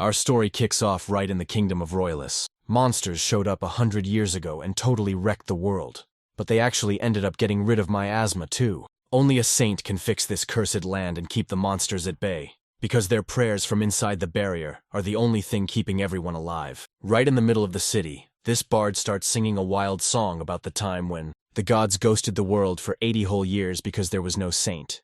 Our story kicks off right in the kingdom of Royalists. Monsters showed up 100 years ago and totally wrecked the world. But they actually ended up getting rid of my asthma too. Only a saint can fix this cursed land and keep the monsters at bay, because their prayers from inside the barrier are the only thing keeping everyone alive. Right in the middle of the city, this bard starts singing a wild song about the time when the gods ghosted the world for 80 whole years because there was no saint.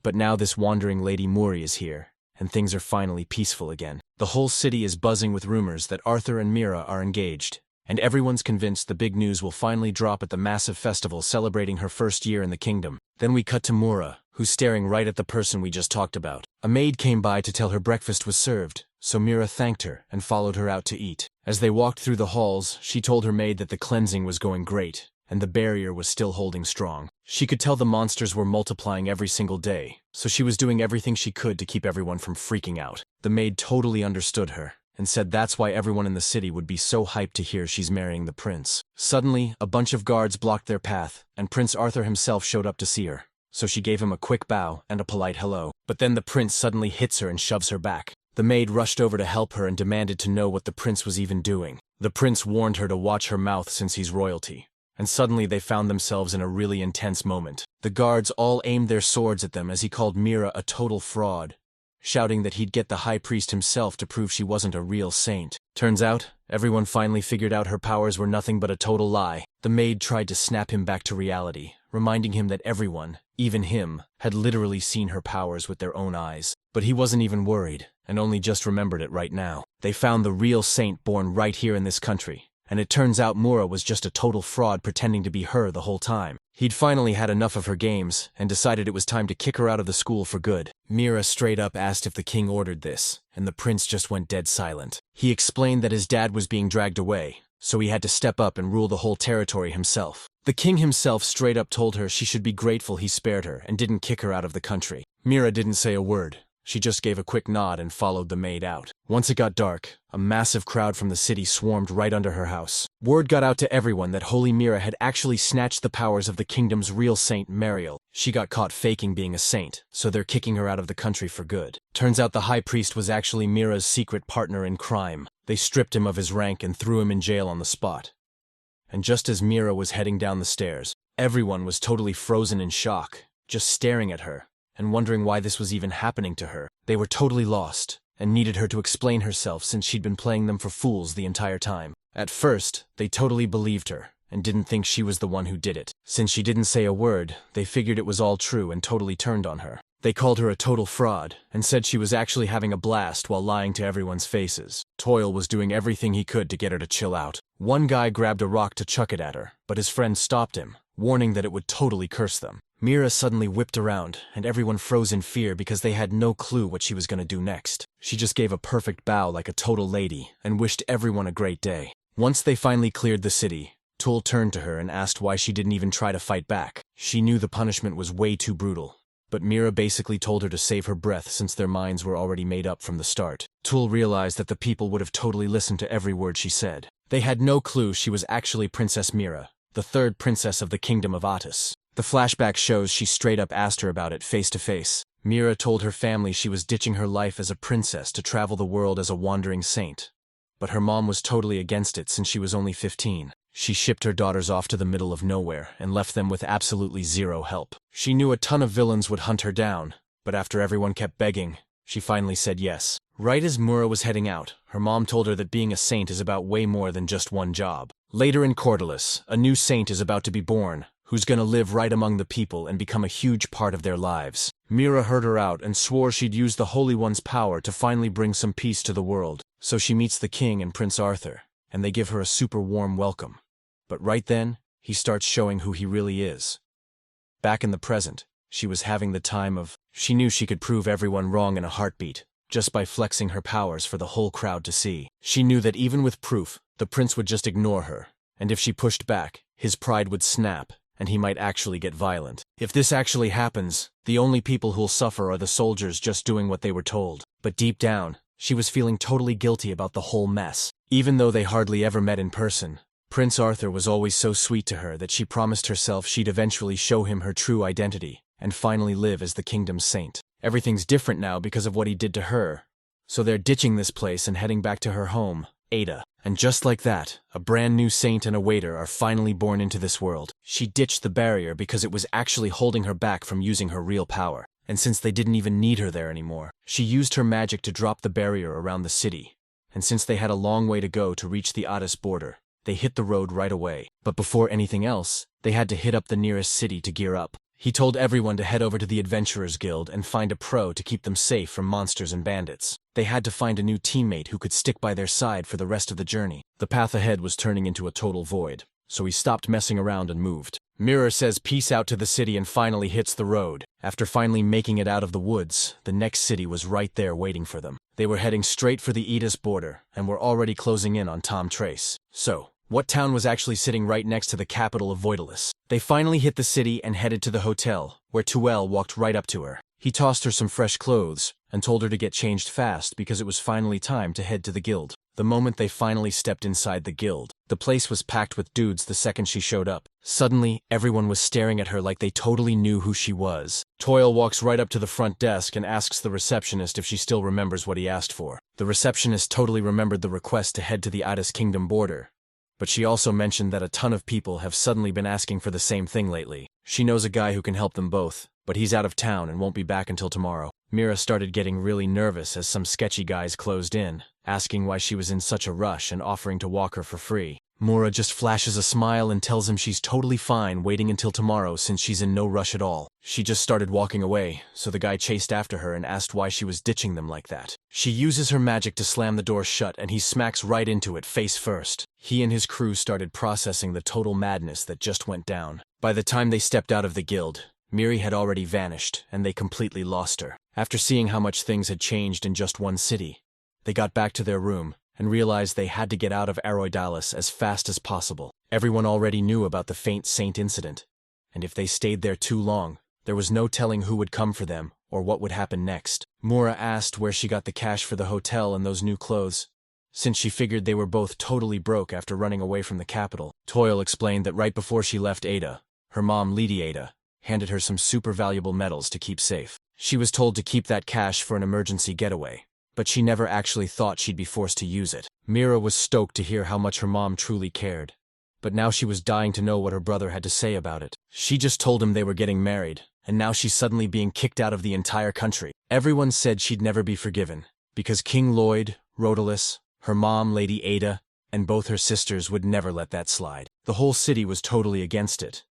But now this wandering Lady Muri is here, and things are finally peaceful again. The whole city is buzzing with rumors that Arthur and Mira are engaged, and everyone's convinced the big news will finally drop at the massive festival celebrating her first year in the kingdom. Then we cut to Mura, who's staring right at the person we just talked about. A maid came by to tell her breakfast was served, so Mira thanked her and followed her out to eat. As they walked through the halls, she told her maid that the cleansing was going great, and the barrier was still holding strong. She could tell the monsters were multiplying every single day, so she was doing everything she could to keep everyone from freaking out. The maid totally understood her, and said that's why everyone in the city would be so hyped to hear she's marrying the prince. Suddenly, a bunch of guards blocked their path, and Prince Arthur himself showed up to see her, so she gave him a quick bow and a polite hello. But then the prince suddenly hits her and shoves her back. The maid rushed over to help her and demanded to know what the prince was even doing. The prince warned her to watch her mouth since he's royalty. And suddenly they found themselves in a really intense moment. The guards all aimed their swords at them as he called Mira a total fraud, shouting that he'd get the high priest himself to prove she wasn't a real saint. Turns out, everyone finally figured out her powers were nothing but a total lie. The maid tried to snap him back to reality, reminding him that everyone, even him, had literally seen her powers with their own eyes. But he wasn't even worried, and only just remembered it right now. They found the real saint born right here in this country. And it turns out Mura was just a total fraud pretending to be her the whole time. He'd finally had enough of her games, and decided it was time to kick her out of the school for good. Mira straight up asked if the king ordered this, and the prince just went dead silent. He explained that his dad was being dragged away, so he had to step up and rule the whole territory himself. The king himself straight up told her she should be grateful he spared her and didn't kick her out of the country. Mira didn't say a word. She just gave a quick nod and followed the maid out. Once it got dark, a massive crowd from the city swarmed right under her house. Word got out to everyone that Holy Mira had actually snatched the powers of the kingdom's real saint, Mariel. She got caught faking being a saint, so they're kicking her out of the country for good. Turns out the high priest was actually Mira's secret partner in crime. They stripped him of his rank and threw him in jail on the spot. And just as Mira was heading down the stairs, everyone was totally frozen in shock, just staring at her and wondering why this was even happening to her. They were totally lost, and needed her to explain herself since she'd been playing them for fools the entire time. At first, they totally believed her, and didn't think she was the one who did it. Since she didn't say a word, they figured it was all true and totally turned on her. They called her a total fraud, and said she was actually having a blast while lying to everyone's faces. Toil was doing everything he could to get her to chill out. One guy grabbed a rock to chuck it at her, but his friend stopped him, warning that it would totally curse them. Mira suddenly whipped around, and everyone froze in fear because they had no clue what she was going to do next. She just gave a perfect bow like a total lady, and wished everyone a great day. Once they finally cleared the city, Tool turned to her and asked why she didn't even try to fight back. She knew the punishment was way too brutal, but Mira basically told her to save her breath since their minds were already made up from the start. Tool realized that the people would have totally listened to every word she said. They had no clue she was actually Princess Mira, the third princess of the kingdom of Attis. The flashback shows she straight up asked her about it face to face. Mira told her family she was ditching her life as a princess to travel the world as a wandering saint. But her mom was totally against it since she was only 15. She shipped her daughters off to the middle of nowhere and left them with absolutely zero help. She knew a ton of villains would hunt her down, but after everyone kept begging, she finally said yes. Right as Mura was heading out, her mom told her that being a saint is about way more than just one job. Later in Cordalis, a new saint is about to be born, who's gonna live right among the people and become a huge part of their lives. Mira heard her out and swore she'd use the Holy One's power to finally bring some peace to the world. So she meets the king and Prince Arthur, and they give her a super warm welcome. But right then, he starts showing who he really is. Back in the present, she was having the time of. She knew she could prove everyone wrong in a heartbeat, just by flexing her powers for the whole crowd to see. She knew that even with proof, the prince would just ignore her, and if she pushed back, his pride would snap, and he might actually get violent. If this actually happens, the only people who'll suffer are the soldiers just doing what they were told. But deep down, she was feeling totally guilty about the whole mess. Even though they hardly ever met in person, Prince Arthur was always so sweet to her that she promised herself she'd eventually show him her true identity, and finally live as the kingdom's saint. Everything's different now because of what he did to her. So they're ditching this place and heading back to her home, Ada. And just like that, a brand new saint and a waiter are finally born into this world. She ditched the barrier because it was actually holding her back from using her real power. And since they didn't even need her there anymore, she used her magic to drop the barrier around the city. And since they had a long way to go to reach the Addis border, they hit the road right away. But before anything else, they had to hit up the nearest city to gear up. He told everyone to head over to the Adventurers Guild and find a pro to keep them safe from monsters and bandits. They had to find a new teammate who could stick by their side for the rest of the journey. The path ahead was turning into a total void, so he stopped messing around and moved. Mirror says peace out to the city and finally hits the road. After finally making it out of the woods, the next city was right there waiting for them. They were heading straight for the Addis border and were already closing in on Tom Trace. So, what town was actually sitting right next to the capital of Voidolis? They finally hit the city and headed to the hotel, where Tuel walked right up to her. He tossed her some fresh clothes and told her to get changed fast because it was finally time to head to the guild. The moment they finally stepped inside the guild, the place was packed with dudes the second she showed up. Suddenly, everyone was staring at her like they totally knew who she was. Toil walks right up to the front desk and asks the receptionist if she still remembers what he asked for. The receptionist totally remembered the request to head to the Addis Kingdom border. But she also mentioned that a ton of people have suddenly been asking for the same thing lately. She knows a guy who can help them both, but he's out of town and won't be back until tomorrow. Mira started getting really nervous as some sketchy guys closed in, asking why she was in such a rush and offering to walk her for free. Mura just flashes a smile and tells him she's totally fine waiting until tomorrow since she's in no rush at all. She just started walking away, so the guy chased after her and asked why she was ditching them like that. She uses her magic to slam the door shut and he smacks right into it face first. He and his crew started processing the total madness that just went down. By the time they stepped out of the guild, Miri had already vanished and they completely lost her. After seeing how much things had changed in just one city, they got back to their room and realized they had to get out of Aroidalis as fast as possible. Everyone already knew about the Faint Saint incident, and if they stayed there too long, there was no telling who would come for them or what would happen next. Mura asked where she got the cash for the hotel and those new clothes, since she figured they were both totally broke after running away from the capital. Toil explained that right before she left Ada, her mom, Lady Ada, handed her some super valuable metals to keep safe. She was told to keep that cash for an emergency getaway, but she never actually thought she'd be forced to use it. Mira was stoked to hear how much her mom truly cared, but now she was dying to know what her brother had to say about it. She just told him they were getting married, and now she's suddenly being kicked out of the entire country. Everyone said she'd never be forgiven, because King Lloyd, Rhodalis, her mom, Lady Ada, and both her sisters would never let that slide. The whole city was totally against it,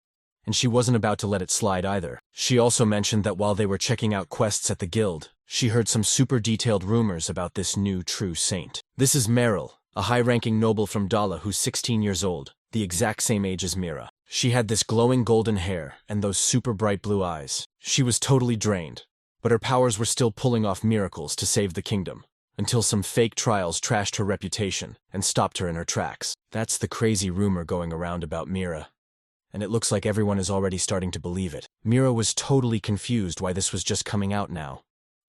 and she wasn't about to let it slide either. She also mentioned that while they were checking out quests at the guild, she heard some super detailed rumors about this new true saint. This is Meryl, a high-ranking noble from Dala who's 16 years old, the exact same age as Mira. She had this glowing golden hair and those super bright blue eyes. She was totally drained, but her powers were still pulling off miracles to save the kingdom, until some fake trials trashed her reputation and stopped her in her tracks. That's the crazy rumor going around about Mira, and it looks like everyone is already starting to believe it. Mira was totally confused why this was just coming out now,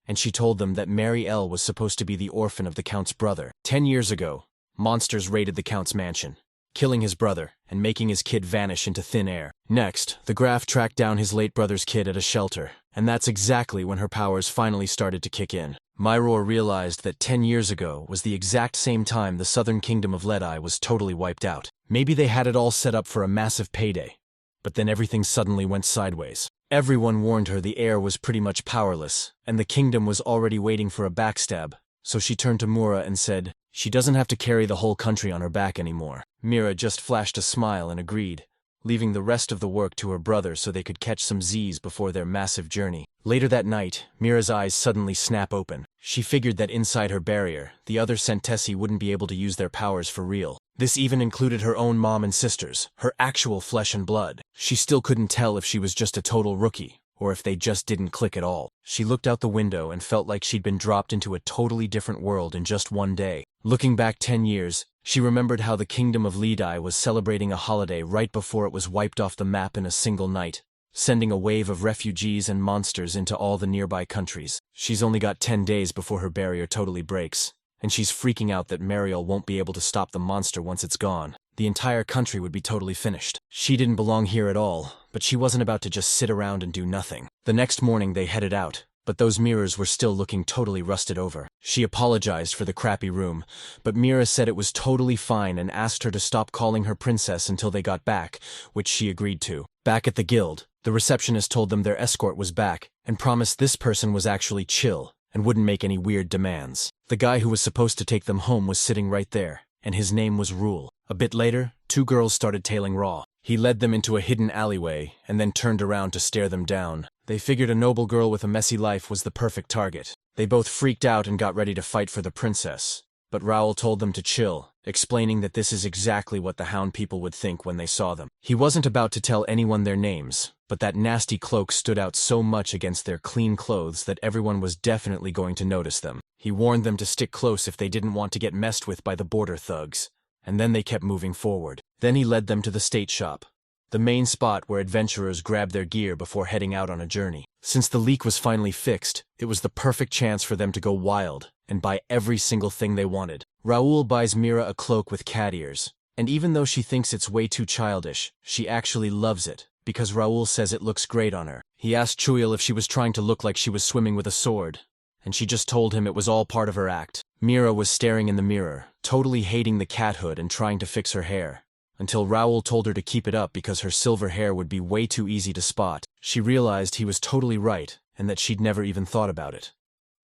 and she told them that Mary L was supposed to be the orphan of the Count's brother. 10 years ago, monsters raided the Count's mansion, killing his brother and making his kid vanish into thin air. Next, the Graf tracked down his late brother's kid at a shelter, and that's exactly when her powers finally started to kick in. Myror realized that 10 years ago was the exact same time the southern kingdom of Leadeye was totally wiped out. Maybe they had it all set up for a massive payday, but then everything suddenly went sideways. Everyone warned her the heir was pretty much powerless, and the kingdom was already waiting for a backstab, so she turned to Mura and said she doesn't have to carry the whole country on her back anymore. Mira just flashed a smile and agreed, leaving the rest of the work to her brother so they could catch some Z's before their massive journey. Later that night, Mira's eyes suddenly snap open. She figured that inside her barrier, the other Centessi wouldn't be able to use their powers for real. This even included her own mom and sisters, her actual flesh and blood. She still couldn't tell if she was just a total rookie, or if they just didn't click at all. She looked out the window and felt like she'd been dropped into a totally different world in just one day. Looking back 10 years, she remembered how the kingdom of Leadeye was celebrating a holiday right before it was wiped off the map in a single night, sending a wave of refugees and monsters into all the nearby countries. She's only got 10 days before her barrier totally breaks, and she's freaking out that Mariel won't be able to stop the monster once it's gone. The entire country would be totally finished. She didn't belong here at all, but she wasn't about to just sit around and do nothing. The next morning they headed out, but those mirrors were still looking totally rusted over. She apologized for the crappy room, but Mira said it was totally fine and asked her to stop calling her princess until they got back, which she agreed to. Back at the guild, the receptionist told them their escort was back and promised this person was actually chill and wouldn't make any weird demands. The guy who was supposed to take them home was sitting right there, and his name was Rule. A bit later, two girls started tailing Raw. He led them into a hidden alleyway and then turned around to stare them down. They figured a noble girl with a messy life was the perfect target. They both freaked out and got ready to fight for the princess. But Raoul told them to chill, explaining that this is exactly what the Hound people would think when they saw them. He wasn't about to tell anyone their names, but that nasty cloak stood out so much against their clean clothes that everyone was definitely going to notice them. He warned them to stick close if they didn't want to get messed with by the border thugs, and then they kept moving forward. Then he led them to the state shop, the main spot where adventurers grab their gear before heading out on a journey. Since the leak was finally fixed, it was the perfect chance for them to go wild and buy every single thing they wanted. Raoul buys Mira a cloak with cat ears, and even though she thinks it's way too childish, she actually loves it, because Raoul says it looks great on her. He asked Chuyil if she was trying to look like she was swimming with a sword, and she just told him it was all part of her act. Mira was staring in the mirror, totally hating the cat hood and trying to fix her hair, until Raoul told her to keep it up because her silver hair would be way too easy to spot. She realized he was totally right and that she'd never even thought about it.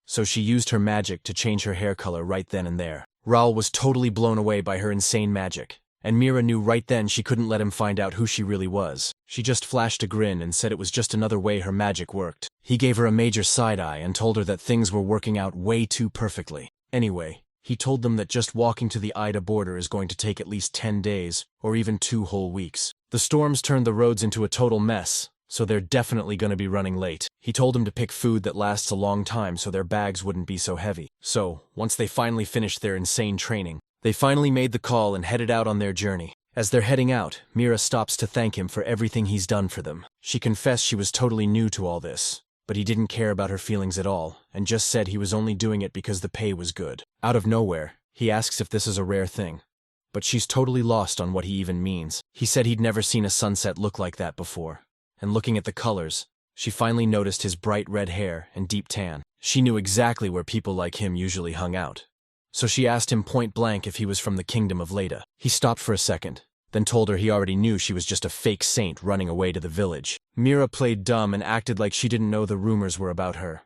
So she used her magic to change her hair color right then and there. Raoul was totally blown away by her insane magic, and Mira knew right then she couldn't let him find out who she really was. She just flashed a grin and said it was just another way her magic worked. He gave her a major side-eye and told her that things were working out way too perfectly. Anyway, he told them that just walking to the Ida border is going to take at least 10 days, or even 2 whole weeks. The storms turned the roads into a total mess, so they're definitely going to be running late. He told them to pick food that lasts a long time so their bags wouldn't be so heavy. So, once they finally finished their insane training, they finally made the call and headed out on their journey. As they're heading out, Mira stops to thank him for everything he's done for them. She confessed she was totally new to all this, but he didn't care about her feelings at all, and just said he was only doing it because the pay was good. Out of nowhere, he asks if this is a rare thing, but she's totally lost on what he even means. He said he'd never seen a sunset look like that before, and looking at the colors, she finally noticed his bright red hair and deep tan. She knew exactly where people like him usually hung out, so she asked him point blank if he was from the kingdom of Leda. He stopped for a second, then told her he already knew she was just a fake saint running away to the village. Mira played dumb and acted like she didn't know the rumors were about her,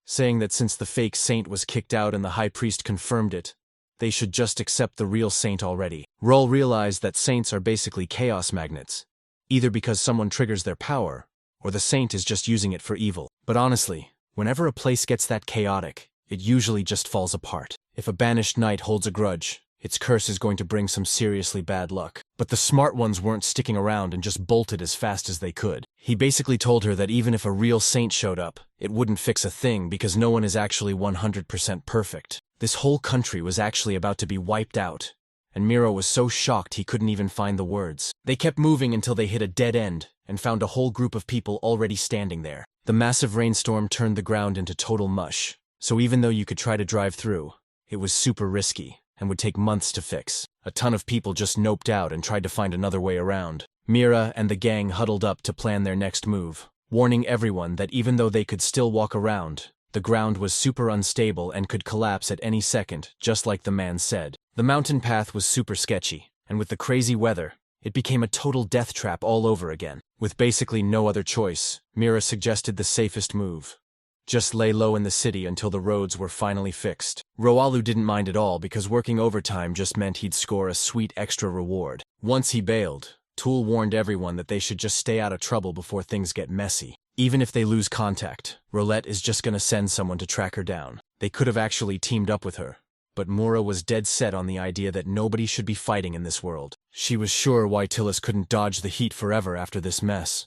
saying that since the fake saint was kicked out and the high priest confirmed it, they should just accept the real saint already. Raoul realized that saints are basically chaos magnets, either because someone triggers their power, or the saint is just using it for evil. But honestly, whenever a place gets that chaotic, it usually just falls apart. If a banished knight holds a grudge, its curse is going to bring some seriously bad luck. But the smart ones weren't sticking around and just bolted as fast as they could. He basically told her that even if a real saint showed up, it wouldn't fix a thing because no one is actually 100% perfect. This whole country was actually about to be wiped out, and Mira was so shocked he couldn't even find the words. They kept moving until they hit a dead end and found a whole group of people already standing there. The massive rainstorm turned the ground into total mush, so even though you could try to drive through, it was super risky and would take months to fix. A ton of people just noped out and tried to find another way around. Mira and the gang huddled up to plan their next move, warning everyone that even though they could still walk around, the ground was super unstable and could collapse at any second, just like the man said. The mountain path was super sketchy, and with the crazy weather, it became a total death trap all over again. With basically no other choice, Mira suggested the safest move: just lay low in the city until the roads were finally fixed. Roalu didn't mind at all because working overtime just meant he'd score a sweet extra reward. Once he bailed, Tool warned everyone that they should just stay out of trouble before things get messy. Even if they lose contact, Rolette is just gonna send someone to track her down. They could have actually teamed up with her, but Mura was dead set on the idea that nobody should be fighting in this world. She was sure Wytilis couldn't dodge the heat forever after this mess,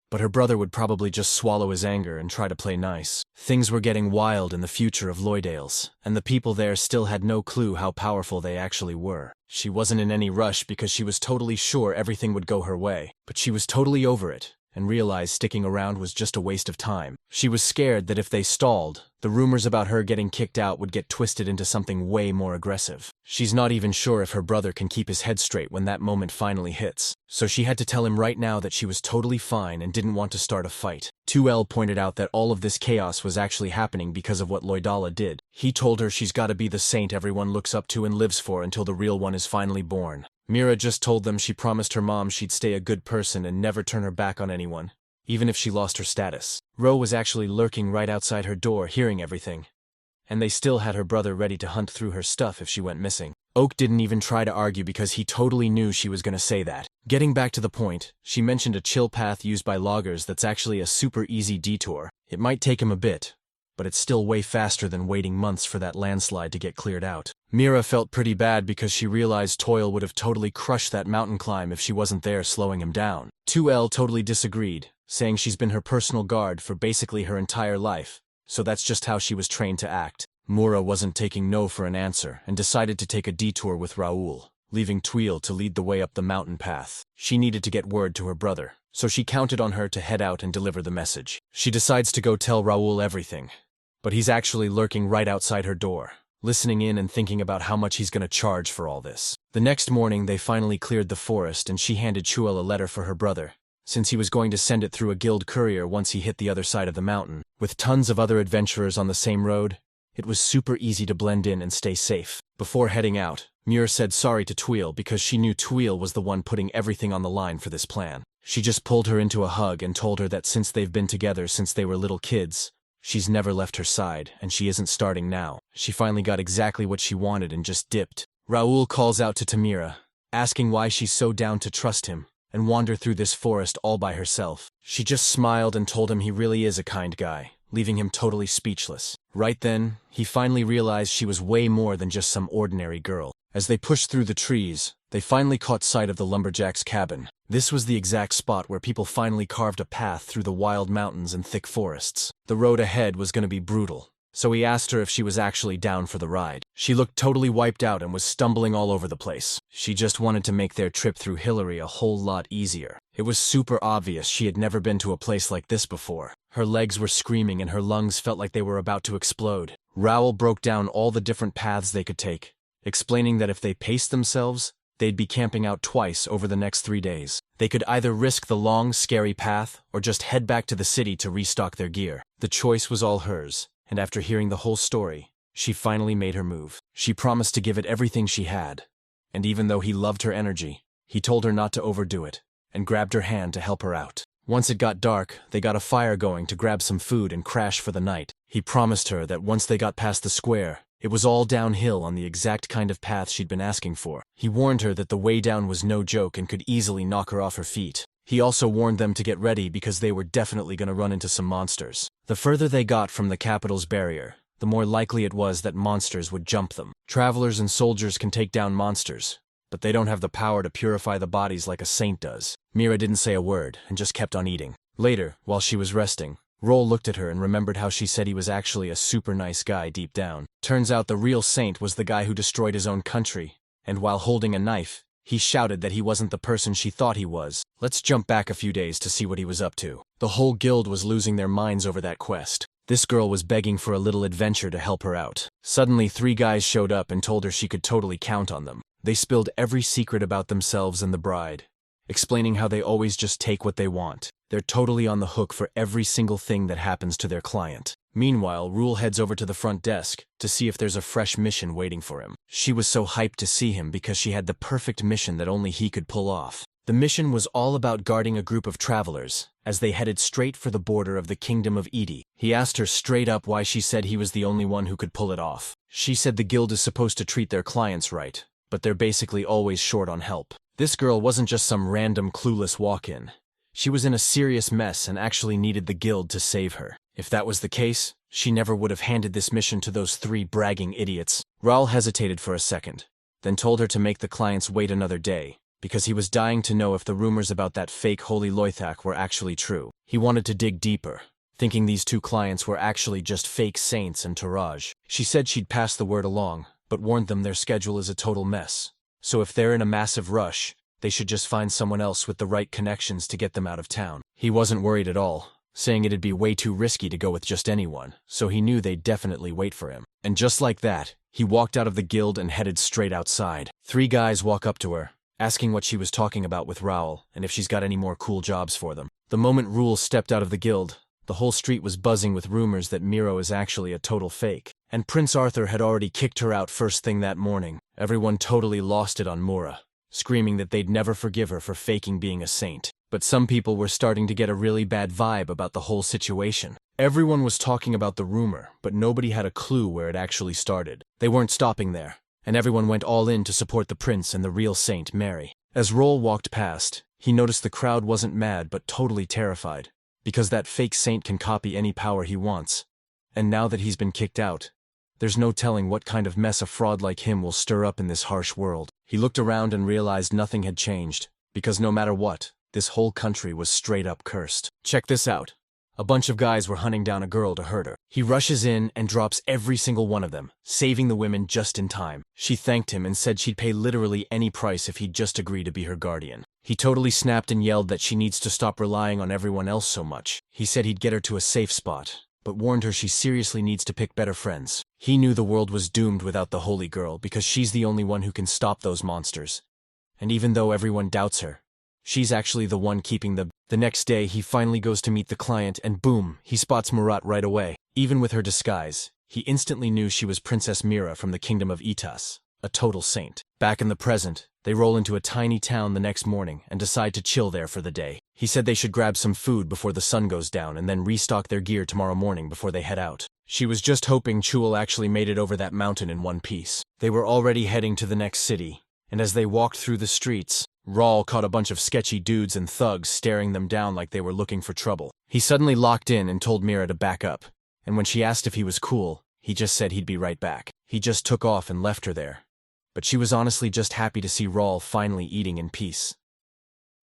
but her brother would probably just swallow his anger and try to play nice. Things were getting wild in the future of Loydales, and the people there still had no clue how powerful they actually were. She wasn't in any rush because she was totally sure everything would go her way, but she was totally over it, and realized sticking around was just a waste of time. She was scared that if they stalled, the rumors about her getting kicked out would get twisted into something way more aggressive. She's not even sure if her brother can keep his head straight when that moment finally hits, so she had to tell him right now that she was totally fine and didn't want to start a fight. 2L pointed out that all of this chaos was actually happening because of what Loidala did. He told her she's gotta be the saint everyone looks up to and lives for until the real one is finally born. Mira just told them she promised her mom she'd stay a good person and never turn her back on anyone, even if she lost her status. Ro was actually lurking right outside her door, hearing everything. And they still had her brother ready to hunt through her stuff if she went missing. Oak didn't even try to argue because he totally knew she was gonna say that. Getting back to the point, she mentioned a chill path used by loggers that's actually a super easy detour. It might take him a bit, but it's still way faster than waiting months for that landslide to get cleared out. Mira felt pretty bad because she realized Toil would have totally crushed that mountain climb if she wasn't there slowing him down. 2L totally disagreed, saying she's been her personal guard for basically her entire life, so that's just how she was trained to act. Mura wasn't taking no for an answer and decided to take a detour with Raoul, leaving Tweel to lead the way up the mountain path. She needed to get word to her brother, so she counted on her to head out and deliver the message. She decides to go tell Raoul everything, but he's actually lurking right outside her door, listening in and thinking about how much he's gonna charge for all this. The next morning they finally cleared the forest and she handed Chuel a letter for her brother, since he was going to send it through a guild courier once he hit the other side of the mountain. With tons of other adventurers on the same road, it was super easy to blend in and stay safe. Before heading out, Muir said sorry to Tweel because she knew Tweel was the one putting everything on the line for this plan. She just pulled her into a hug and told her that since they've been together since they were little kids, she's never left her side, and she isn't starting now. She finally got exactly what she wanted and just dipped. Raoul calls out to Tamira, asking why she's so down to trust him and wander through this forest all by herself. She just smiled and told him he really is a kind guy, leaving him totally speechless. Right then, he finally realized she was way more than just some ordinary girl. As they pushed through the trees, they finally caught sight of the lumberjack's cabin. This was the exact spot where people finally carved a path through the wild mountains and thick forests. The road ahead was going to be brutal, so he asked her if she was actually down for the ride. She looked totally wiped out and was stumbling all over the place. She just wanted to make their trip through Hillary a whole lot easier. It was super obvious she had never been to a place like this before. Her legs were screaming and her lungs felt like they were about to explode. Raoul broke down all the different paths they could take, explaining that if they paced themselves, they'd be camping out twice over the next 3 days. They could either risk the long, scary path or just head back to the city to restock their gear. The choice was all hers, and after hearing the whole story, she finally made her move. She promised to give it everything she had, and even though he loved her energy, he told her not to overdo it, and grabbed her hand to help her out. Once it got dark, they got a fire going to grab some food and crash for the night. He promised her that once they got past the square, it was all downhill on the exact kind of path she'd been asking for. He warned her that the way down was no joke and could easily knock her off her feet. He also warned them to get ready because they were definitely going to run into some monsters. The further they got from the capital's barrier, the more likely it was that monsters would jump them. Travelers and soldiers can take down monsters, but they don't have the power to purify the bodies like a saint does. Mira didn't say a word and just kept on eating. Later, while she was resting, Roll looked at her and remembered how she said he was actually a super nice guy deep down. Turns out the real saint was the guy who destroyed his own country, and while holding a knife, he shouted that he wasn't the person she thought he was. Let's jump back a few days to see what he was up to. The whole guild was losing their minds over that quest. This girl was begging for a little adventure to help her out. Suddenly 3 guys showed up and told her she could totally count on them. They spilled every secret about themselves and the bride, explaining how they always just take what they want. They're totally on the hook for every single thing that happens to their client. Meanwhile, Rule heads over to the front desk to see if there's a fresh mission waiting for him. She was so hyped to see him because she had the perfect mission that only he could pull off. The mission was all about guarding a group of travelers as they headed straight for the border of the Kingdom of Edi. He asked her straight up why she said he was the only one who could pull it off. She said the guild is supposed to treat their clients right, but they're basically always short on help. This girl wasn't just some random clueless walk-in. She was in a serious mess and actually needed the guild to save her. If that was the case, she never would have handed this mission to those 3 bragging idiots. Raul hesitated for a second, then told her to make the clients wait another day, because he was dying to know if the rumors about that fake Holy Loithak were actually true. He wanted to dig deeper, thinking these 2 clients were actually just fake saints and Taraj. She said she'd pass the word along, but warned them their schedule is a total mess. So if they're in a massive rush, they should just find someone else with the right connections to get them out of town. He wasn't worried at all, saying it'd be way too risky to go with just anyone, so he knew they'd definitely wait for him. And just like that, he walked out of the guild and headed straight outside. 3 guys walk up to her, asking what she was talking about with Raoul and if she's got any more cool jobs for them. The moment Rule stepped out of the guild, the whole street was buzzing with rumors that Miro is actually a total fake. And Prince Arthur had already kicked her out first thing that morning. Everyone totally lost it on Mura, screaming that they'd never forgive her for faking being a saint. But some people were starting to get a really bad vibe about the whole situation. Everyone was talking about the rumor, but nobody had a clue where it actually started. They weren't stopping there, and everyone went all in to support the prince and the real saint, Mary. As Roll walked past, he noticed the crowd wasn't mad but totally terrified, because that fake saint can copy any power he wants. And now that he's been kicked out, there's no telling what kind of mess a fraud like him will stir up in this harsh world. He looked around and realized nothing had changed, because no matter what, this whole country was straight up cursed. Check this out. A bunch of guys were hunting down a girl to hurt her. He rushes in and drops every single one of them, saving the women just in time. She thanked him and said she'd pay literally any price if he'd just agree to be her guardian. He totally snapped and yelled that she needs to stop relying on everyone else so much. He said he'd get her to a safe spot, but warned her she seriously needs to pick better friends. He knew the world was doomed without the Holy Girl because she's the only one who can stop those monsters. And even though everyone doubts her, she's actually the one keeping the next day he finally goes to meet the client and boom, he spots Murat right away. Even with her disguise, he instantly knew she was Princess Mira from the kingdom of Itas, a total saint. Back in the present, they roll into a tiny town the next morning and decide to chill there for the day. He said they should grab some food before the sun goes down and then restock their gear tomorrow morning before they head out. She was just hoping Chul actually made it over that mountain in one piece. They were already heading to the next city, and as they walked through the streets, Raul caught a bunch of sketchy dudes and thugs staring them down like they were looking for trouble. He suddenly locked in and told Mira to back up, and when she asked if he was cool, he just said he'd be right back. He just took off and left her there. But she was honestly just happy to see Raul finally eating in peace.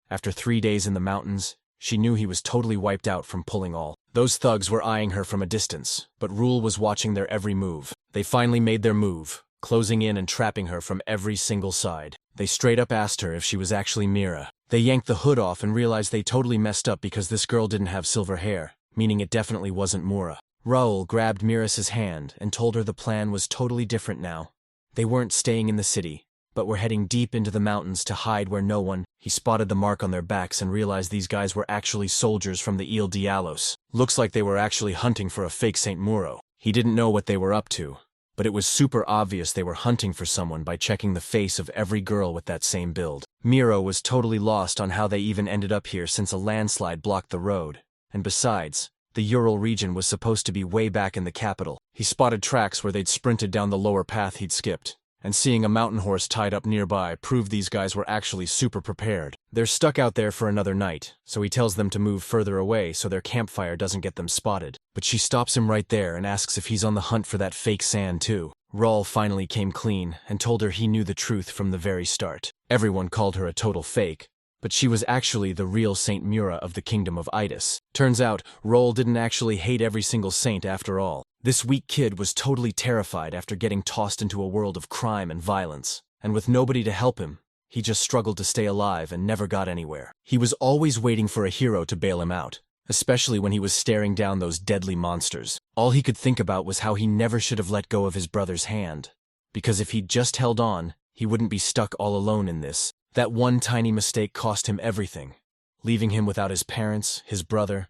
After 3 days in the mountains, she knew he was totally wiped out from pulling all. Those thugs were eyeing her from a distance, but Rule was watching their every move. They finally made their move, closing in and trapping her from every single side. They straight up asked her if she was actually Mira. They yanked the hood off and realized they totally messed up because this girl didn't have silver hair, meaning it definitely wasn't Mura. Raul grabbed Miras' hand and told her the plan was totally different now. They weren't staying in the city, but were heading deep into the mountains to hide where no one. He spotted the mark on their backs and realized these guys were actually soldiers from the Ile Dialos. Looks like they were actually hunting for a fake Saint Muro. He didn't know what they were up to, but it was super obvious they were hunting for someone by checking the face of every girl with that same build. Miro was totally lost on how they even ended up here since a landslide blocked the road, and besides, the Ural region was supposed to be way back in the capital. He spotted tracks where they'd sprinted down the lower path he'd skipped, and seeing a mountain horse tied up nearby proved these guys were actually super prepared. They're stuck out there for another night, so he tells them to move further away so their campfire doesn't get them spotted. But she stops him right there and asks if he's on the hunt for that fake sand too. Raul finally came clean and told her he knew the truth from the very start. Everyone called her a total fake, but she was actually the real Saint Mura of the kingdom of Itis. Turns out, Raul didn't actually hate every single saint after all. This weak kid was totally terrified after getting tossed into a world of crime and violence, and with nobody to help him, he just struggled to stay alive and never got anywhere. He was always waiting for a hero to bail him out, especially when he was staring down those deadly monsters. All he could think about was how he never should have let go of his brother's hand, because if he'd just held on, he wouldn't be stuck all alone in this. That one tiny mistake cost him everything, leaving him without his parents, his brother,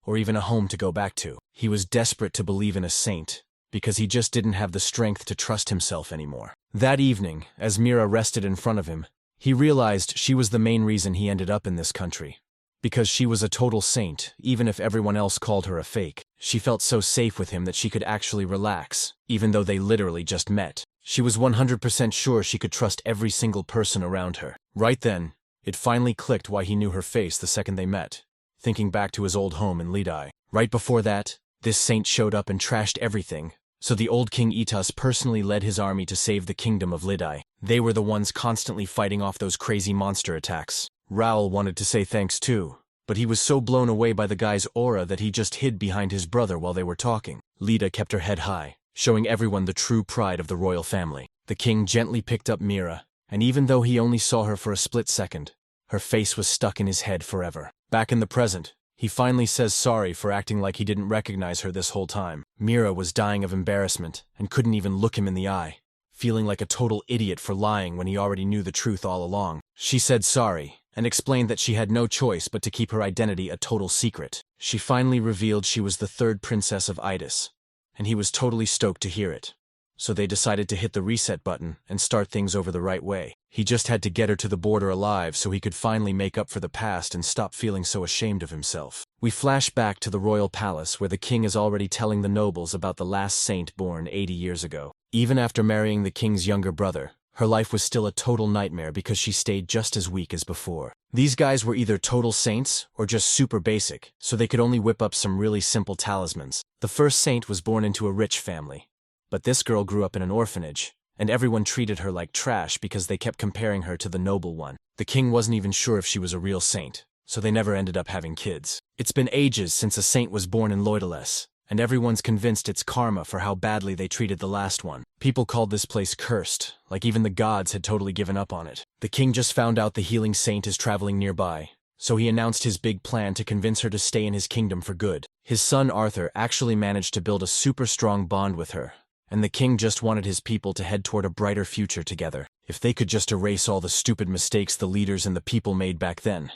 or even a home to go back to. He was desperate to believe in a saint, because he just didn't have the strength to trust himself anymore. That evening, as Mira rested in front of him, he realized she was the main reason he ended up in this country. Because she was a total saint, even if everyone else called her a fake. She felt so safe with him that she could actually relax, even though they literally just met. She was 100% sure she could trust every single person around her. Right then, it finally clicked why he knew her face the second they met, thinking back to his old home in Lidi. Right before that, this saint showed up and trashed everything, so the old King Itas personally led his army to save the kingdom of Lidi. They were the ones constantly fighting off those crazy monster attacks. Raul wanted to say thanks too, but he was so blown away by the guy's aura that he just hid behind his brother while they were talking. Lida kept her head high, showing everyone the true pride of the royal family. The king gently picked up Mira, and even though he only saw her for a split second, her face was stuck in his head forever. Back in the present, He finally says sorry for acting like he didn't recognize her this whole time. Mira was dying of embarrassment and couldn't even look him in the eye, feeling like a total idiot for lying when he already knew the truth all along. She said sorry and explained that she had no choice but to keep her identity a total secret. She finally revealed she was the third princess of Idis, and he was totally stoked to hear it. So they decided to hit the reset button and start things over the right way. He just had to get her to the border alive so he could finally make up for the past and stop feeling so ashamed of himself. We flash back to the royal palace where the king is already telling the nobles about the last saint born 80 years ago. Even after marrying the king's younger brother, her life was still a total nightmare because she stayed just as weak as before. These guys were either total saints or just super basic, so they could only whip up some really simple talismans. The first saint was born into a rich family, but this girl grew up in an orphanage, and everyone treated her like trash because they kept comparing her to the noble one. The king wasn't even sure if she was a real saint, so they never ended up having kids. It's been ages since a saint was born in Loydalis, and everyone's convinced it's karma for how badly they treated the last one. People called this place cursed, like even the gods had totally given up on it. The king just found out the healing saint is traveling nearby, so he announced his big plan to convince her to stay in his kingdom for good. His son Arthur actually managed to build a super strong bond with her, and the king just wanted his people to head toward a brighter future together. If they could just erase all the stupid mistakes the leaders and the people made back then,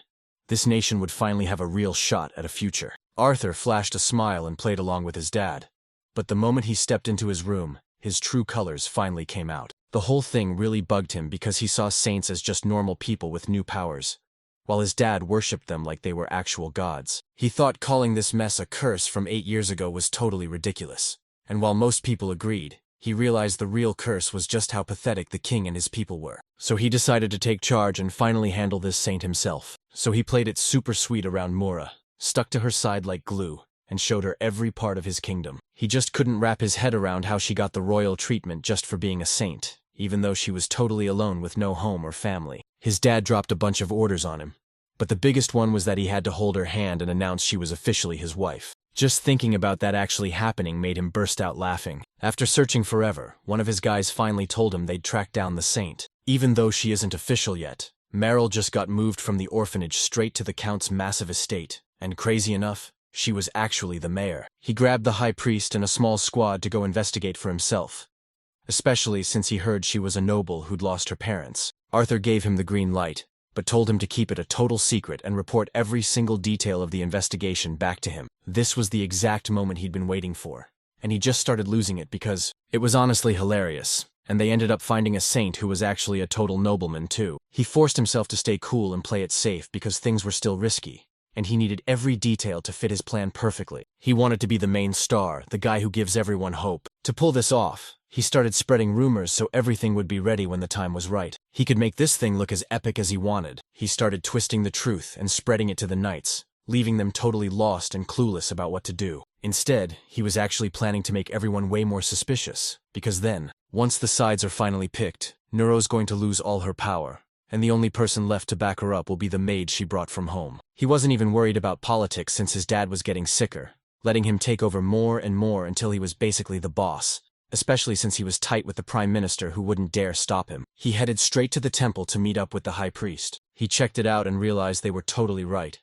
this nation would finally have a real shot at a future. Arthur flashed a smile and played along with his dad. But the moment he stepped into his room, his true colors finally came out. The whole thing really bugged him because he saw saints as just normal people with new powers, while his dad worshipped them like they were actual gods. He thought calling this mess a curse from 8 years ago was totally ridiculous. And while most people agreed, he realized the real curse was just how pathetic the king and his people were. So he decided to take charge and finally handle this saint himself. So he played it super sweet around Mora, stuck to her side like glue, and showed her every part of his kingdom. He just couldn't wrap his head around how she got the royal treatment just for being a saint, even though she was totally alone with no home or family. His dad dropped a bunch of orders on him, but the biggest one was that he had to hold her hand and announce she was officially his wife. Just thinking about that actually happening made him burst out laughing. After searching forever, one of his guys finally told him they'd tracked down the saint. Even though she isn't official yet, Meryl just got moved from the orphanage straight to the count's massive estate, and crazy enough, she was actually the mayor. He grabbed the high priest and a small squad to go investigate for himself, especially since he heard she was a noble who'd lost her parents. Arthur gave him the green light, but told him to keep it a total secret and report every single detail of the investigation back to him. This was the exact moment he'd been waiting for, and he just started losing it because it was honestly hilarious, and they ended up finding a saint who was actually a total nobleman too. He forced himself to stay cool and play it safe because things were still risky, and he needed every detail to fit his plan perfectly. He wanted to be the main star, the guy who gives everyone hope. To pull this off, he started spreading rumors so everything would be ready when the time was right. He could make this thing look as epic as he wanted. He started twisting the truth and spreading it to the knights, leaving them totally lost and clueless about what to do. Instead, he was actually planning to make everyone way more suspicious, because then, once the sides are finally picked, Nero's going to lose all her power, and the only person left to back her up will be the maid she brought from home. He wasn't even worried about politics since his dad was getting sicker, letting him take over more and more until he was basically the boss, especially since he was tight with the prime minister who wouldn't dare stop him. He headed straight to the temple to meet up with the high priest. He checked it out and realized they were totally right.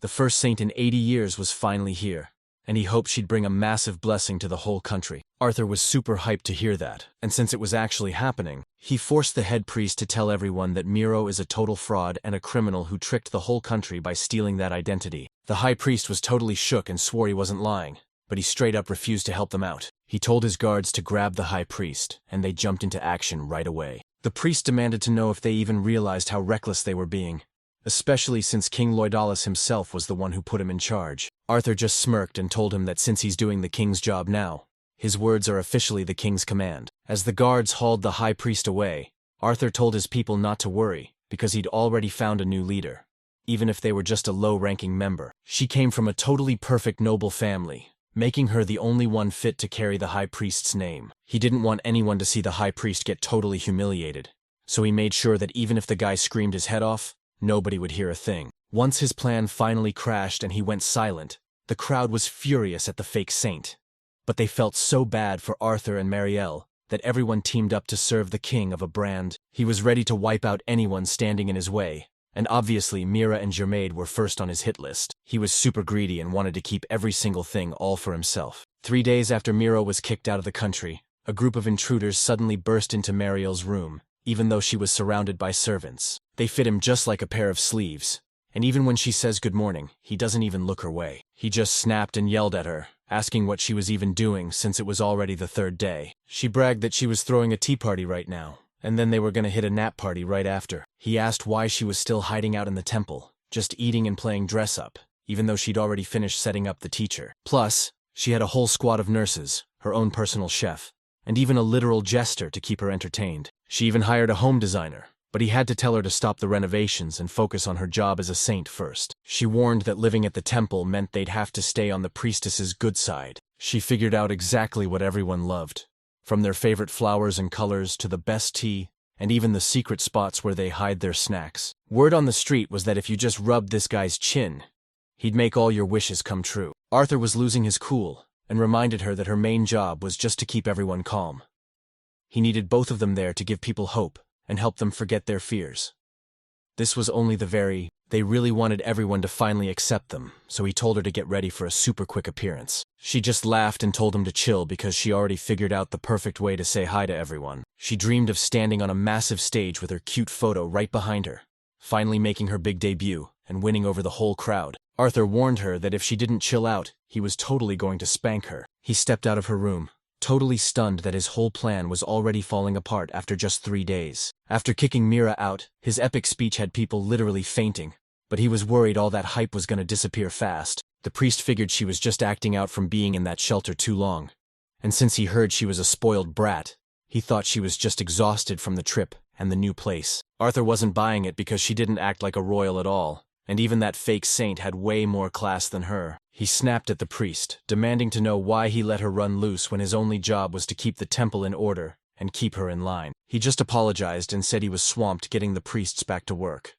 The first saint in 80 years was finally here, and he hoped she'd bring a massive blessing to the whole country. Arthur was super hyped to hear that, and since it was actually happening, he forced the head priest to tell everyone that Miro is a total fraud and a criminal who tricked the whole country by stealing that identity. The high priest was totally shook and swore he wasn't lying, but he straight up refused to help them out. He told his guards to grab the high priest, and they jumped into action right away. The priest demanded to know if they even realized how reckless they were being, especially since King Loydalis himself was the one who put him in charge. Arthur just smirked and told him that since he's doing the king's job now, his words are officially the king's command. As the guards hauled the high priest away, Arthur told his people not to worry, because he'd already found a new leader, even if they were just a low-ranking member. She came from a totally perfect noble family, making her the only one fit to carry the high priest's name. He didn't want anyone to see the high priest get totally humiliated, so he made sure that even if the guy screamed his head off, nobody would hear a thing. Once his plan finally crashed and he went silent, the crowd was furious at the fake saint. But they felt so bad for Arthur and Marielle that everyone teamed up to serve the king of a brand. He was ready to wipe out anyone standing in his way, And obviously, Mira and Germaid were first on his hit list. He was super greedy and wanted to keep every single thing all for himself. 3 days after Mira was kicked out of the country, a group of intruders suddenly burst into Mariel's room, even though she was surrounded by servants. They fit him just like a pair of sleeves. And even when she says good morning, he doesn't even look her way. He just snapped and yelled at her, asking what she was even doing since it was already the 3rd day. She bragged that she was throwing a tea party right now, and then they were gonna hit a nap party right after. He asked why she was still hiding out in the temple, just eating and playing dress-up, even though she'd already finished setting up the teacher. Plus, she had a whole squad of nurses, her own personal chef, and even a literal jester to keep her entertained. She even hired a home designer, but he had to tell her to stop the renovations and focus on her job as a saint first. She warned that living at the temple meant they'd have to stay on the priestess's good side. She figured out exactly what everyone loved, from their favorite flowers and colors to the best tea, and even the secret spots where they hide their snacks. Word on the street was that if you just rubbed this guy's chin, he'd make all your wishes come true. Arthur was losing his cool, and reminded her that her main job was just to keep everyone calm. He needed both of them there to give people hope and help them forget their fears. This was only they really wanted everyone to finally accept them, so he told her to get ready for a super quick appearance. She just laughed and told him to chill because she already figured out the perfect way to say hi to everyone. She dreamed of standing on a massive stage with her cute photo right behind her, finally making her big debut and winning over the whole crowd. Arthur warned her that if she didn't chill out, he was totally going to spank her. He stepped out of her room, totally stunned that his whole plan was already falling apart after just 3 days. After kicking Mira out, his epic speech had people literally fainting, but he was worried all that hype was going to disappear fast. The priest figured she was just acting out from being in that shelter too long, and since he heard she was a spoiled brat, he thought she was just exhausted from the trip and the new place. Arthur wasn't buying it because she didn't act like a royal at all, and even that fake saint had way more class than her. He snapped at the priest, demanding to know why he let her run loose when his only job was to keep the temple in order and keep her in line. He just apologized and said he was swamped getting the priests back to work.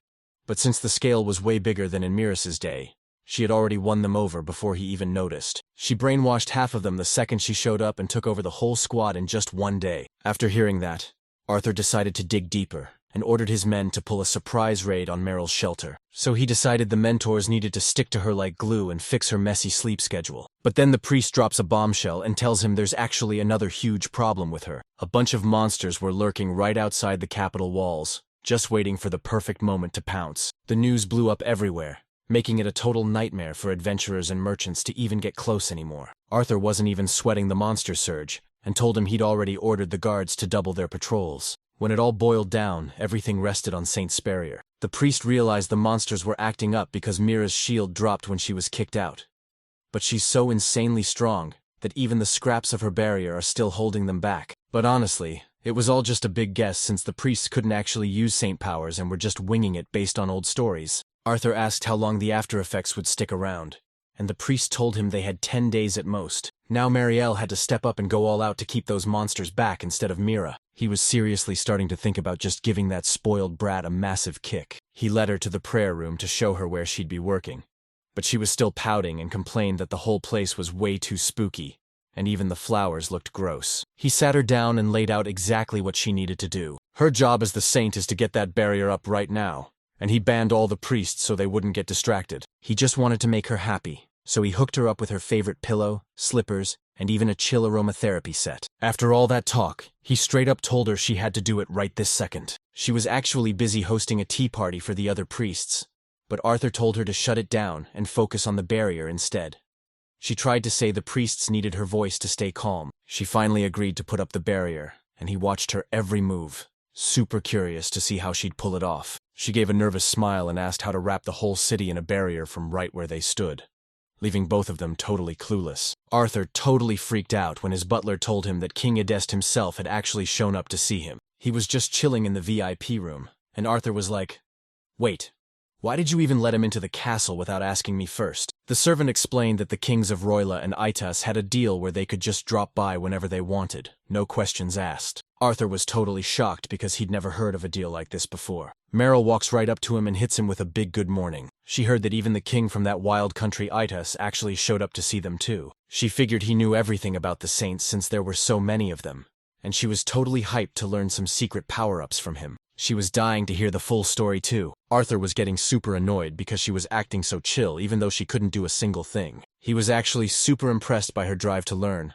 But since the scale was way bigger than in Miris's day, she had already won them over before he even noticed. She brainwashed half of them the second she showed up and took over the whole squad in just 1 day. After hearing that, Arthur decided to dig deeper and ordered his men to pull a surprise raid on Meryl's shelter. So he decided the mentors needed to stick to her like glue and fix her messy sleep schedule. But then the priest drops a bombshell and tells him there's actually another huge problem with her. A bunch of monsters were lurking right outside the capital walls, just waiting for the perfect moment to pounce. The news blew up everywhere, making it a total nightmare for adventurers and merchants to even get close anymore. Arthur wasn't even sweating the monster surge, and told him he'd already ordered the guards to double their patrols. When it all boiled down, everything rested on Saint's barrier. The priest realized the monsters were acting up because Mira's shield dropped when she was kicked out. But she's so insanely strong that even the scraps of her barrier are still holding them back. But honestly, it was all just a big guess since the priests couldn't actually use Saint powers and were just winging it based on old stories. Arthur asked how long the after effects would stick around, and the priest told him they had 10 days at most. Now Marielle had to step up and go all out to keep those monsters back instead of Mira. He was seriously starting to think about just giving that spoiled brat a massive kick. He led her to the prayer room to show her where she'd be working, but she was still pouting and complained that the whole place was way too spooky, and even the flowers looked gross. He sat her down and laid out exactly what she needed to do. Her job as the saint is to get that barrier up right now, and he banned all the priests so they wouldn't get distracted. He just wanted to make her happy, so he hooked her up with her favorite pillow, slippers, and even a chill aromatherapy set. After all that talk, he straight up told her she had to do it right this second. She was actually busy hosting a tea party for the other priests, but Arthur told her to shut it down and focus on the barrier instead. She tried to say the priests needed her voice to stay calm. She finally agreed to put up the barrier, and he watched her every move, super curious to see how she'd pull it off. She gave a nervous smile and asked how to wrap the whole city in a barrier from right where they stood, leaving both of them totally clueless. Arthur totally freaked out when his butler told him that King Adest himself had actually shown up to see him. He was just chilling in the VIP room, and Arthur was like, "Wait, why did you even let him into the castle without asking me first?" The servant explained that the kings of Roila and Itas had a deal where they could just drop by whenever they wanted, no questions asked. Arthur was totally shocked because he'd never heard of a deal like this before. Meryl walks right up to him and hits him with a big good morning. She heard that even the king from that wild country Itas actually showed up to see them too. She figured he knew everything about the saints since there were so many of them, and she was totally hyped to learn some secret power-ups from him. She was dying to hear the full story too. Arthur was getting super annoyed because she was acting so chill even though she couldn't do a single thing. He was actually super impressed by her drive to learn,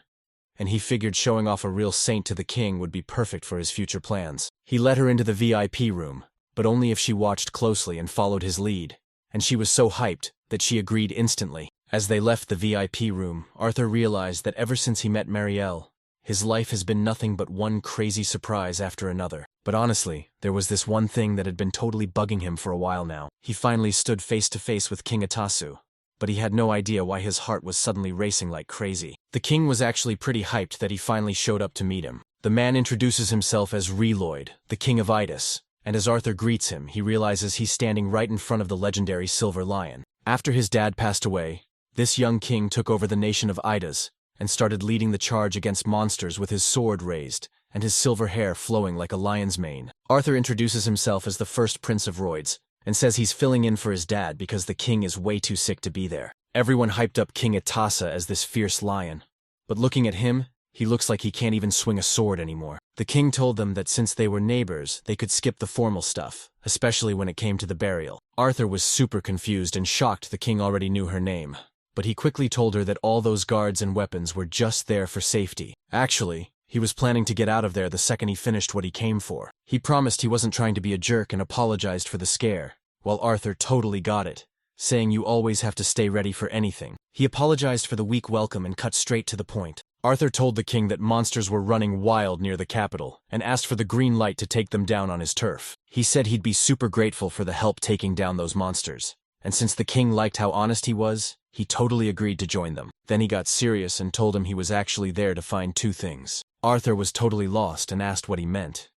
and he figured showing off a real saint to the king would be perfect for his future plans. He let her into the VIP room, but only if she watched closely and followed his lead, and she was so hyped that she agreed instantly. As they left the VIP room, Arthur realized that ever since he met Marielle, his life has been nothing but one crazy surprise after another. But honestly, there was this one thing that had been totally bugging him for a while now. He finally stood face to face with King Atasu, but he had no idea why his heart was suddenly racing like crazy. The king was actually pretty hyped that he finally showed up to meet him. The man introduces himself as Reloid, the king of Idis, and as Arthur greets him, he realizes he's standing right in front of the legendary Silver Lion. After his dad passed away, this young king took over the nation of Idis and started leading the charge against monsters with his sword raised and his silver hair flowing like a lion's mane. Arthur introduces himself as the first prince of Roids and says he's filling in for his dad because the king is way too sick to be there. Everyone hyped up King Atasa as this fierce lion, but looking at him, he looks like he can't even swing a sword anymore. The king told them that since they were neighbors, they could skip the formal stuff, especially when it came to the burial. Arthur was super confused and shocked the king already knew her name, but he quickly told her that all those guards and weapons were just there for safety. Actually, he was planning to get out of there the second he finished what he came for. He promised he wasn't trying to be a jerk and apologized for the scare, while Arthur totally got it, saying you always have to stay ready for anything. He apologized for the weak welcome and cut straight to the point. Arthur told the king that monsters were running wild near the capital and asked for the green light to take them down on his turf. He said he'd be super grateful for the help taking down those monsters, and since the king liked how honest he was, he totally agreed to join them. Then he got serious and told him he was actually there to find two things. Arthur was totally lost and asked what he meant,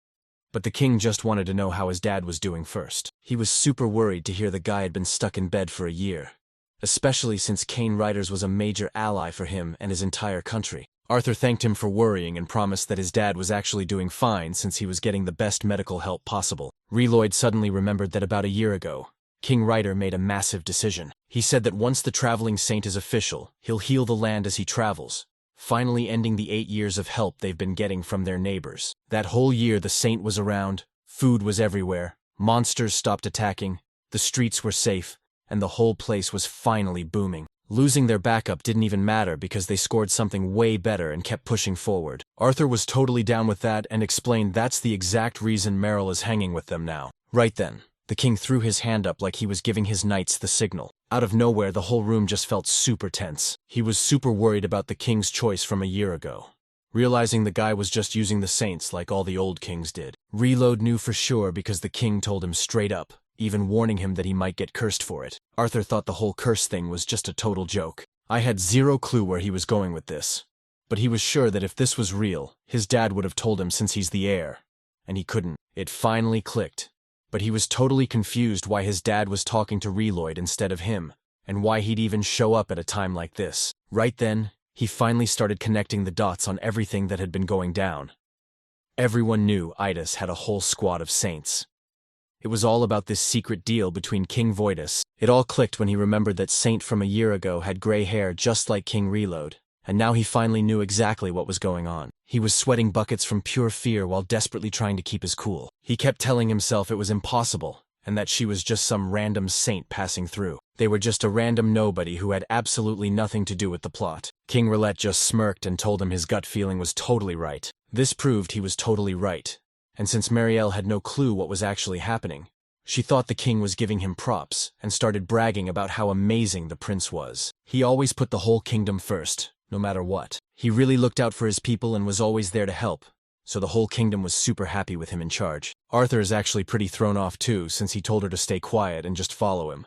but the king just wanted to know how his dad was doing first. He was super worried to hear the guy had been stuck in bed for a year, especially since Kane Riders was a major ally for him and his entire country. Arthur thanked him for worrying and promised that his dad was actually doing fine since he was getting the best medical help possible. Reloid suddenly remembered that about a year ago, King Ryder made a massive decision. He said that once the traveling saint is official, he'll heal the land as he travels, finally ending the 8 years of help they've been getting from their neighbors. That whole year the saint was around, food was everywhere, monsters stopped attacking, the streets were safe, and the whole place was finally booming. Losing their backup didn't even matter because they scored something way better and kept pushing forward. Arthur was totally down with that and explained that's the exact reason Meryl is hanging with them now. Right then, the king threw his hand up like he was giving his knights the signal. Out of nowhere, the whole room just felt super tense. He was super worried about the king's choice from a year ago, realizing the guy was just using the saints like all the old kings did. Reload knew for sure because the king told him straight up, even warning him that he might get cursed for it. Arthur thought the whole curse thing was just a total joke. I had zero clue where he was going with this, but he was sure that if this was real, his dad would have told him since he's the heir, and he couldn't. It finally clicked. But he was totally confused why his dad was talking to Reloid instead of him, and why he'd even show up at a time like this. Right then, he finally started connecting the dots on everything that had been going down. Everyone knew Idis had a whole squad of saints. It was all about this secret deal between King Voidus. It all clicked when he remembered that Saint from a year ago had gray hair just like King Reload, and now he finally knew exactly what was going on. He was sweating buckets from pure fear while desperately trying to keep his cool. He kept telling himself it was impossible, and that she was just some random saint passing through. They were just a random nobody who had absolutely nothing to do with the plot. King Roulette just smirked and told him his gut feeling was totally right. This proved he was totally right, and since Marielle had no clue what was actually happening, she thought the king was giving him props and started bragging about how amazing the prince was. He always put the whole kingdom first, no matter what. He really looked out for his people and was always there to help, so the whole kingdom was super happy with him in charge. Arthur is actually pretty thrown off too, since he told her to stay quiet and just follow him,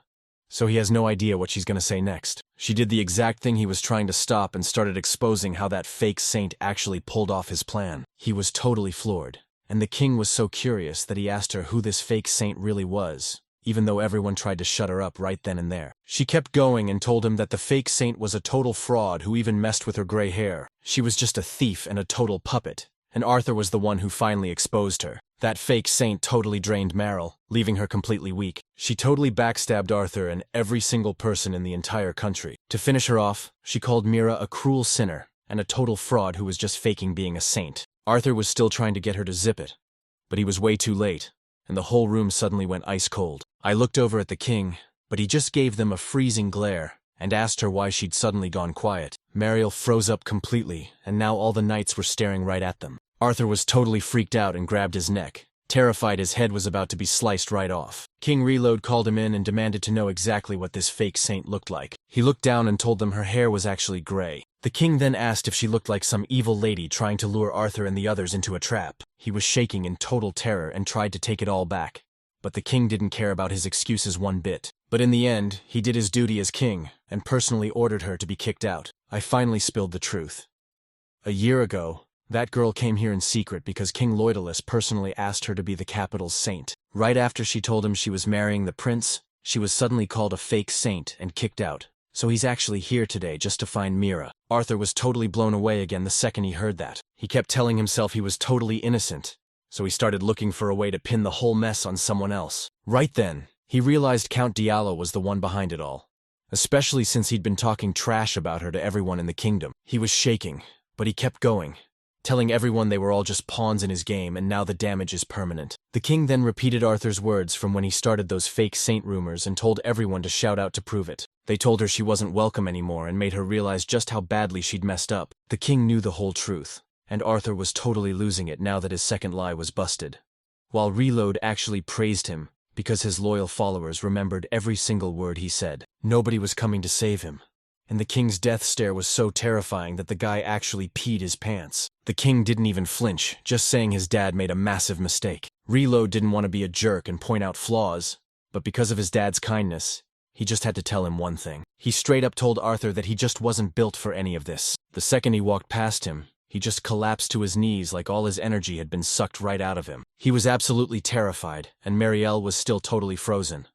so he has no idea what she's gonna say next. She did the exact thing he was trying to stop and started exposing how that fake saint actually pulled off his plan. He was totally floored, and the king was so curious that he asked her who this fake saint really was, even though everyone tried to shut her up right then and there. She kept going and told him that the fake saint was a total fraud who even messed with her gray hair. She was just a thief and a total puppet, and Arthur was the one who finally exposed her. That fake saint totally drained Meryl, leaving her completely weak. She totally backstabbed Arthur and every single person in the entire country. To finish her off, she called Mira a cruel sinner and a total fraud who was just faking being a saint. Arthur was still trying to get her to zip it, but he was way too late, and the whole room suddenly went ice cold. I looked over at the king, but he just gave them a freezing glare and asked her why she'd suddenly gone quiet. Mariel froze up completely, and now all the knights were staring right at them. Arthur was totally freaked out and grabbed his neck, terrified his head was about to be sliced right off. King Reload called him in and demanded to know exactly what this fake saint looked like. He looked down and told them her hair was actually gray. The king then asked if she looked like some evil lady trying to lure Arthur and the others into a trap. He was shaking in total terror and tried to take it all back. But the king didn't care about his excuses one bit. But in the end, he did his duty as king and personally ordered her to be kicked out. I finally spilled the truth. A year ago, that girl came here in secret because King Loidalus personally asked her to be the capital's saint. Right after she told him she was marrying the prince, she was suddenly called a fake saint and kicked out. So he's actually here today just to find Mira. Arthur was totally blown away again the second he heard that. He kept telling himself he was totally innocent, so he started looking for a way to pin the whole mess on someone else. Right then, he realized Count Diallo was the one behind it all, especially since he'd been talking trash about her to everyone in the kingdom. He was shaking, but he kept going, telling everyone they were all just pawns in his game and now the damage is permanent. The king then repeated Arthur's words from when he started those fake saint rumors and told everyone to shout out to prove it. They told her she wasn't welcome anymore and made her realize just how badly she'd messed up. The king knew the whole truth, and Arthur was totally losing it now that his second lie was busted. While Reload actually praised him because his loyal followers remembered every single word he said. Nobody was coming to save him, and the king's death stare was so terrifying that the guy actually peed his pants. The king didn't even flinch, just saying his dad made a massive mistake. Reload didn't want to be a jerk and point out flaws, but because of his dad's kindness, he just had to tell him one thing. He straight up told Arthur that he just wasn't built for any of this. The second he walked past him, he just collapsed to his knees like all his energy had been sucked right out of him. He was absolutely terrified, and Mariel was still totally frozen.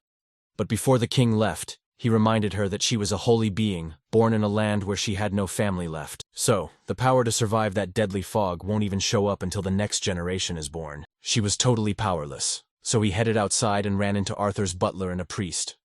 But before the king left, he reminded her that she was a holy being, born in a land where she had no family left. So, the power to survive that deadly fog won't even show up until the next generation is born. She was totally powerless. So he headed outside and ran into Arthur's butler and a priest.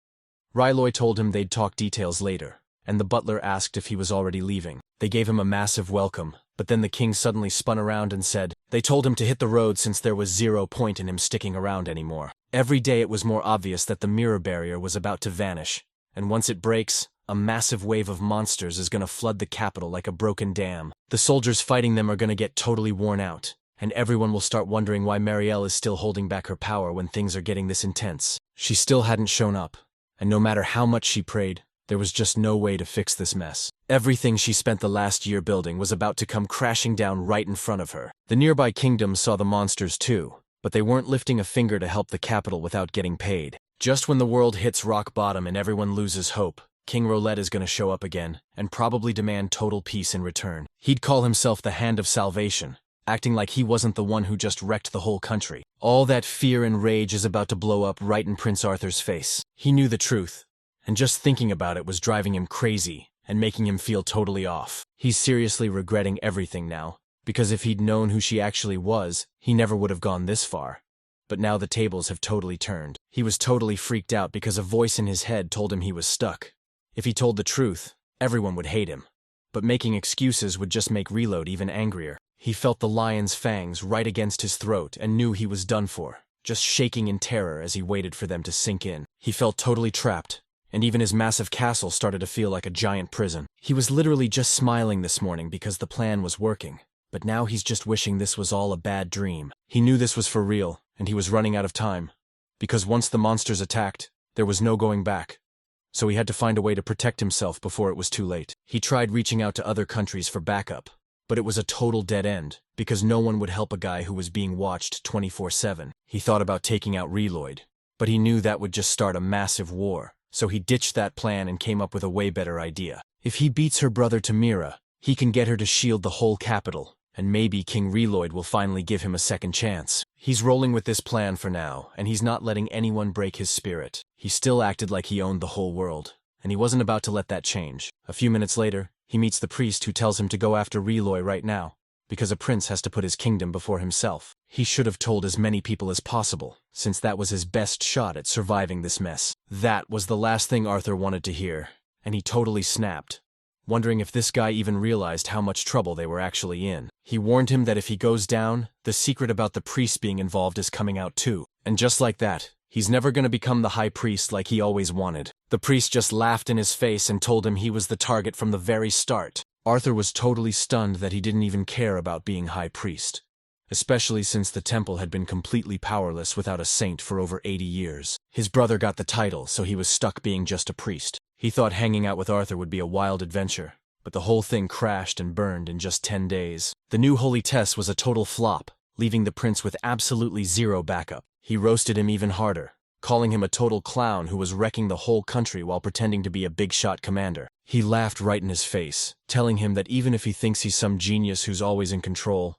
Ryloy told him they'd talk details later, and the butler asked if he was already leaving. They gave him a massive welcome, but then the king suddenly spun around and said they told him to hit the road since there was 0 point in him sticking around anymore. Every day it was more obvious that the mirror barrier was about to vanish, and once it breaks, a massive wave of monsters is gonna flood the capital like a broken dam. The soldiers fighting them are gonna get totally worn out, and everyone will start wondering why Mariel is still holding back her power when things are getting this intense. She still hadn't shown up, and no matter how much she prayed, there was just no way to fix this mess. Everything she spent the last year building was about to come crashing down right in front of her. The nearby kingdoms saw the monsters too, but they weren't lifting a finger to help the capital without getting paid. Just when the world hits rock bottom and everyone loses hope, King Roulette is gonna show up again, and probably demand total peace in return. He'd call himself the Hand of Salvation, acting like he wasn't the one who just wrecked the whole country. All that fear and rage is about to blow up right in Prince Arthur's face. He knew the truth, and just thinking about it was driving him crazy and making him feel totally off. He's seriously regretting everything now, because if he'd known who she actually was, he never would have gone this far. But now the tables have totally turned. He was totally freaked out because a voice in his head told him he was stuck. If he told the truth, everyone would hate him. But making excuses would just make Reload even angrier. He felt the lion's fangs right against his throat and knew he was done for, just shaking in terror as he waited for them to sink in. He felt totally trapped, and even his massive castle started to feel like a giant prison. He was literally just smiling this morning because the plan was working, but now he's just wishing this was all a bad dream. He knew this was for real, and he was running out of time, because once the monsters attacked, there was no going back. So he had to find a way to protect himself before it was too late. He tried reaching out to other countries for backup, but it was a total dead end, because no one would help a guy who was being watched 24/7. He thought about taking out Reloid, but he knew that would just start a massive war. So he ditched that plan and came up with a way better idea. If he beats her brother to Mira, he can get her to shield the whole capital, and maybe King Reloid will finally give him a second chance. He's rolling with this plan for now, and he's not letting anyone break his spirit. He still acted like he owned the whole world, and he wasn't about to let that change. A few minutes later, he meets the priest who tells him to go after Reloid right now, because a prince has to put his kingdom before himself. He should have told as many people as possible, since that was his best shot at surviving this mess. That was the last thing Arthur wanted to hear, and he totally snapped. wondering if this guy even realized how much trouble they were actually in. He warned him that if he goes down, the secret about the priest being involved is coming out too. And just like that, he's never going to become the high priest like he always wanted. The priest just laughed in his face and told him he was the target from the very start. Arthur was totally stunned that he didn't even care about being high priest, especially since the temple had been completely powerless without a saint for over 80 years. His brother got the title, so he was stuck being just a priest. He thought hanging out with Arthur would be a wild adventure, but the whole thing crashed and burned in just 10 days. The new holy test was a total flop, leaving the prince with absolutely zero backup. He roasted him even harder, calling him a total clown who was wrecking the whole country while pretending to be a big-shot commander. He laughed right in his face, telling him that even if he thinks he's some genius who's always in control,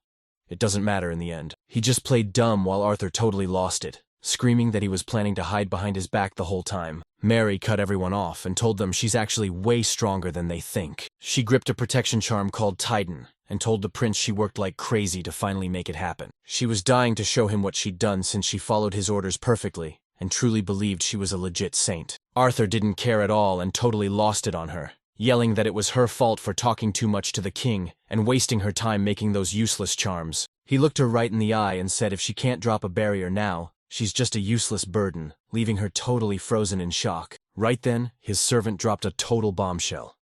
it doesn't matter in the end. He just played dumb while Arthur totally lost it, screaming that he was planning to hide behind his back the whole time. Mary cut everyone off and told them she's actually way stronger than they think. She gripped a protection charm called Titan and told the prince she worked like crazy to finally make it happen. She was dying to show him what she'd done since she followed his orders perfectly and truly believed she was a legit saint. Arthur didn't care at all and totally lost it on her, yelling that it was her fault for talking too much to the king and wasting her time making those useless charms. He looked her right in the eye and said if she can't drop a barrier now, she's just a useless burden, leaving her totally frozen in shock. Right then, his servant dropped a total bombshell.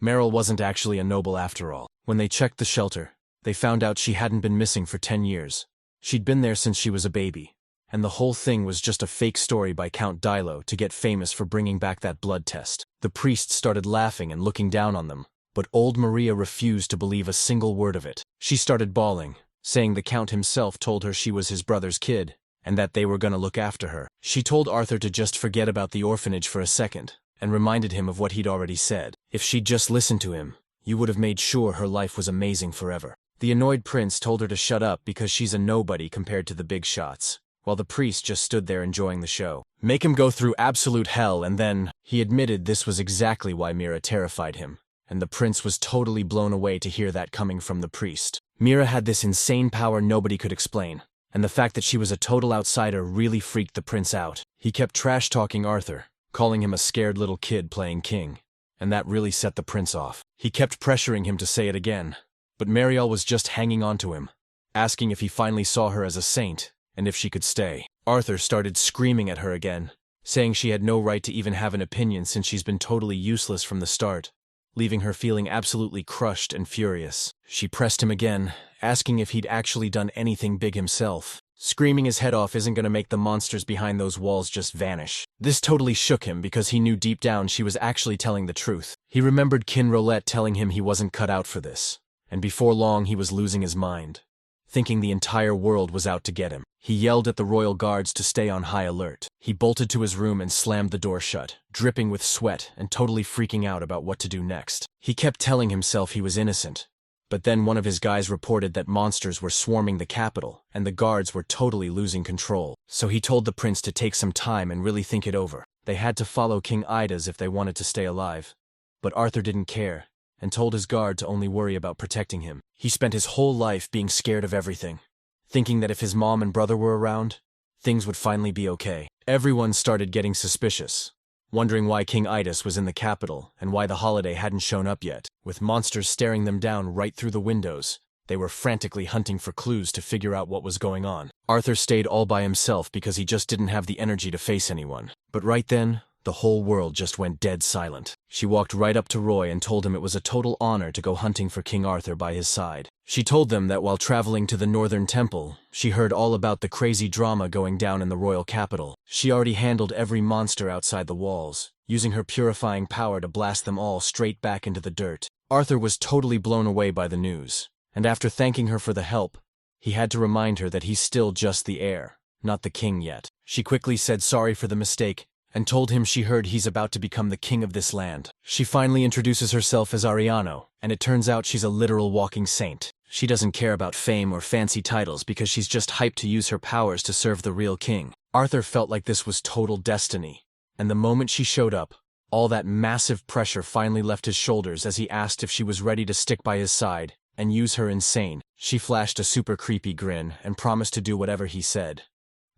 Meryl wasn't actually a noble after all. When they checked the shelter, they found out she hadn't been missing for 10 years. She'd been there since she was a baby, and the whole thing was just a fake story by Count Dilo to get famous for bringing back that blood test. The priests started laughing and looking down on them, but old Maria refused to believe a single word of it. She started bawling, saying the Count himself told her she was his brother's kid, and that they were going to look after her. She told Arthur to just forget about the orphanage for a second, and reminded him of what he'd already said. If she'd just listened to him, you would have made sure her life was amazing forever. The annoyed prince told her to shut up because she's a nobody compared to the big shots, while the priest just stood there enjoying the show. Make him go through absolute hell, and then he admitted this was exactly why Mira terrified him, and the prince was totally blown away to hear that coming from the priest. Mira had this insane power nobody could explain, and the fact that she was a total outsider really freaked the prince out. He kept trash-talking Arthur, calling him a scared little kid playing king, and that really set the prince off. He kept pressuring him to say it again, but Mariel was just hanging on to him, asking if he finally saw her as a saint, and if she could stay. Arthur started screaming at her again, saying she had no right to even have an opinion since she's been totally useless from the start, leaving her feeling absolutely crushed and furious. She pressed him again, asking if he'd actually done anything big himself. Screaming his head off isn't going to make the monsters behind those walls just vanish. This totally shook him because he knew deep down she was actually telling the truth. He remembered Kin Rolette telling him he wasn't cut out for this, and before long he was losing his mind, thinking the entire world was out to get him. He yelled at the royal guards to stay on high alert. He bolted to his room and slammed the door shut, dripping with sweat and totally freaking out about what to do next. He kept telling himself he was innocent, but then one of his guys reported that monsters were swarming the capital and the guards were totally losing control. So he told the prince to take some time and really think it over. They had to follow King Ida's if they wanted to stay alive. But Arthur didn't care, and told his guard to only worry about protecting him. He spent his whole life being scared of everything, thinking that if his mom and brother were around, things would finally be okay. Everyone started getting suspicious, wondering why King Idas was in the capital and why the holiday hadn't shown up yet. With monsters staring them down right through the windows, they were frantically hunting for clues to figure out what was going on. Arthur stayed all by himself because he just didn't have the energy to face anyone. But right then, the whole world just went dead silent. She walked right up to Roy and told him it was a total honor to go hunting for King Arthur by his side. She told them that while traveling to the Northern Temple, she heard all about the crazy drama going down in the royal capital. She already handled every monster outside the walls, using her purifying power to blast them all straight back into the dirt. Arthur was totally blown away by the news, and after thanking her for the help, he had to remind her that he's still just the heir, not the king yet. She quickly said sorry for the mistake, and told him she heard he's about to become the king of this land. She finally introduces herself as Ariano, and it turns out she's a literal walking saint. She doesn't care about fame or fancy titles because she's just hyped to use her powers to serve the real king. Arthur felt like this was total destiny, and the moment she showed up, all that massive pressure finally left his shoulders as he asked if she was ready to stick by his side and use her insane. She flashed a super creepy grin and promised to do whatever he said.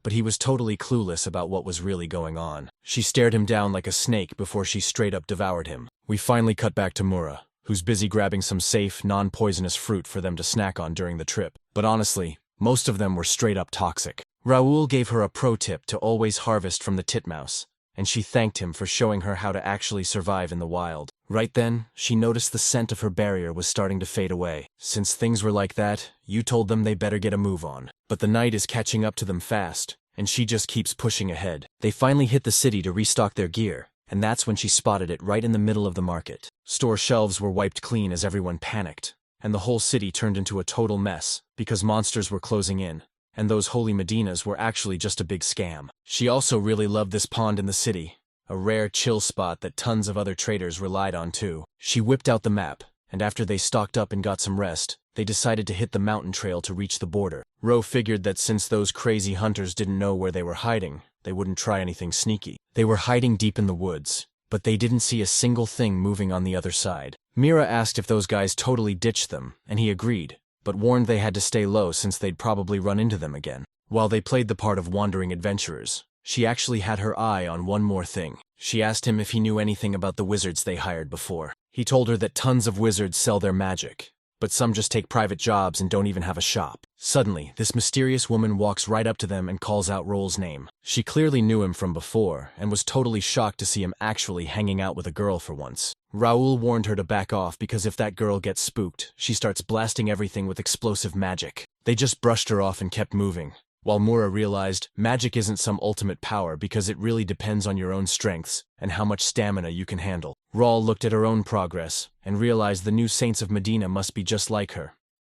But he was totally clueless about what was really going on. She stared him down like a snake before she straight up devoured him. We finally cut back to Mura, who who's busy grabbing some safe, non-poisonous fruit for them to snack on during the trip. But honestly, most of them were straight up toxic. Raoul gave her a pro tip to always harvest from the titmouse, and she thanked him for showing her how to actually survive in the wild. Right then, she noticed the scent of her barrier was starting to fade away. Since things were like that, you told them they better get a move on. But the night is catching up to them fast, and she just keeps pushing ahead. They finally hit the city to restock their gear, and that's when she spotted it right in the middle of the market. Store shelves were wiped clean as everyone panicked, and the whole city turned into a total mess because monsters were closing in, and those holy Medinas were actually just a big scam. She also really loved this pond in the city, a rare chill spot that tons of other traders relied on too. She whipped out the map, and after they stocked up and got some rest, they decided to hit the mountain trail to reach the border. Ro figured that since those crazy hunters didn't know where they were hiding, they wouldn't try anything sneaky. They were hiding deep in the woods, but they didn't see a single thing moving on the other side. Mira asked if those guys totally ditched them, and he agreed, but warned they had to stay low since they'd probably run into them again. While they played the part of wandering adventurers, she actually had her eye on one more thing. She asked him if he knew anything about the wizards they hired before. He told her that tons of wizards sell their magic, but some just take private jobs and don't even have a shop. Suddenly, this mysterious woman walks right up to them and calls out Roll's name. She clearly knew him from before, and was totally shocked to see him actually hanging out with a girl for once. Raoul warned her to back off because if that girl gets spooked, she starts blasting everything with explosive magic. They just brushed her off and kept moving, while Mura realized magic isn't some ultimate power because it really depends on your own strengths and how much stamina you can handle. Raoul looked at her own progress and realized the new Saints of Medina must be just like her.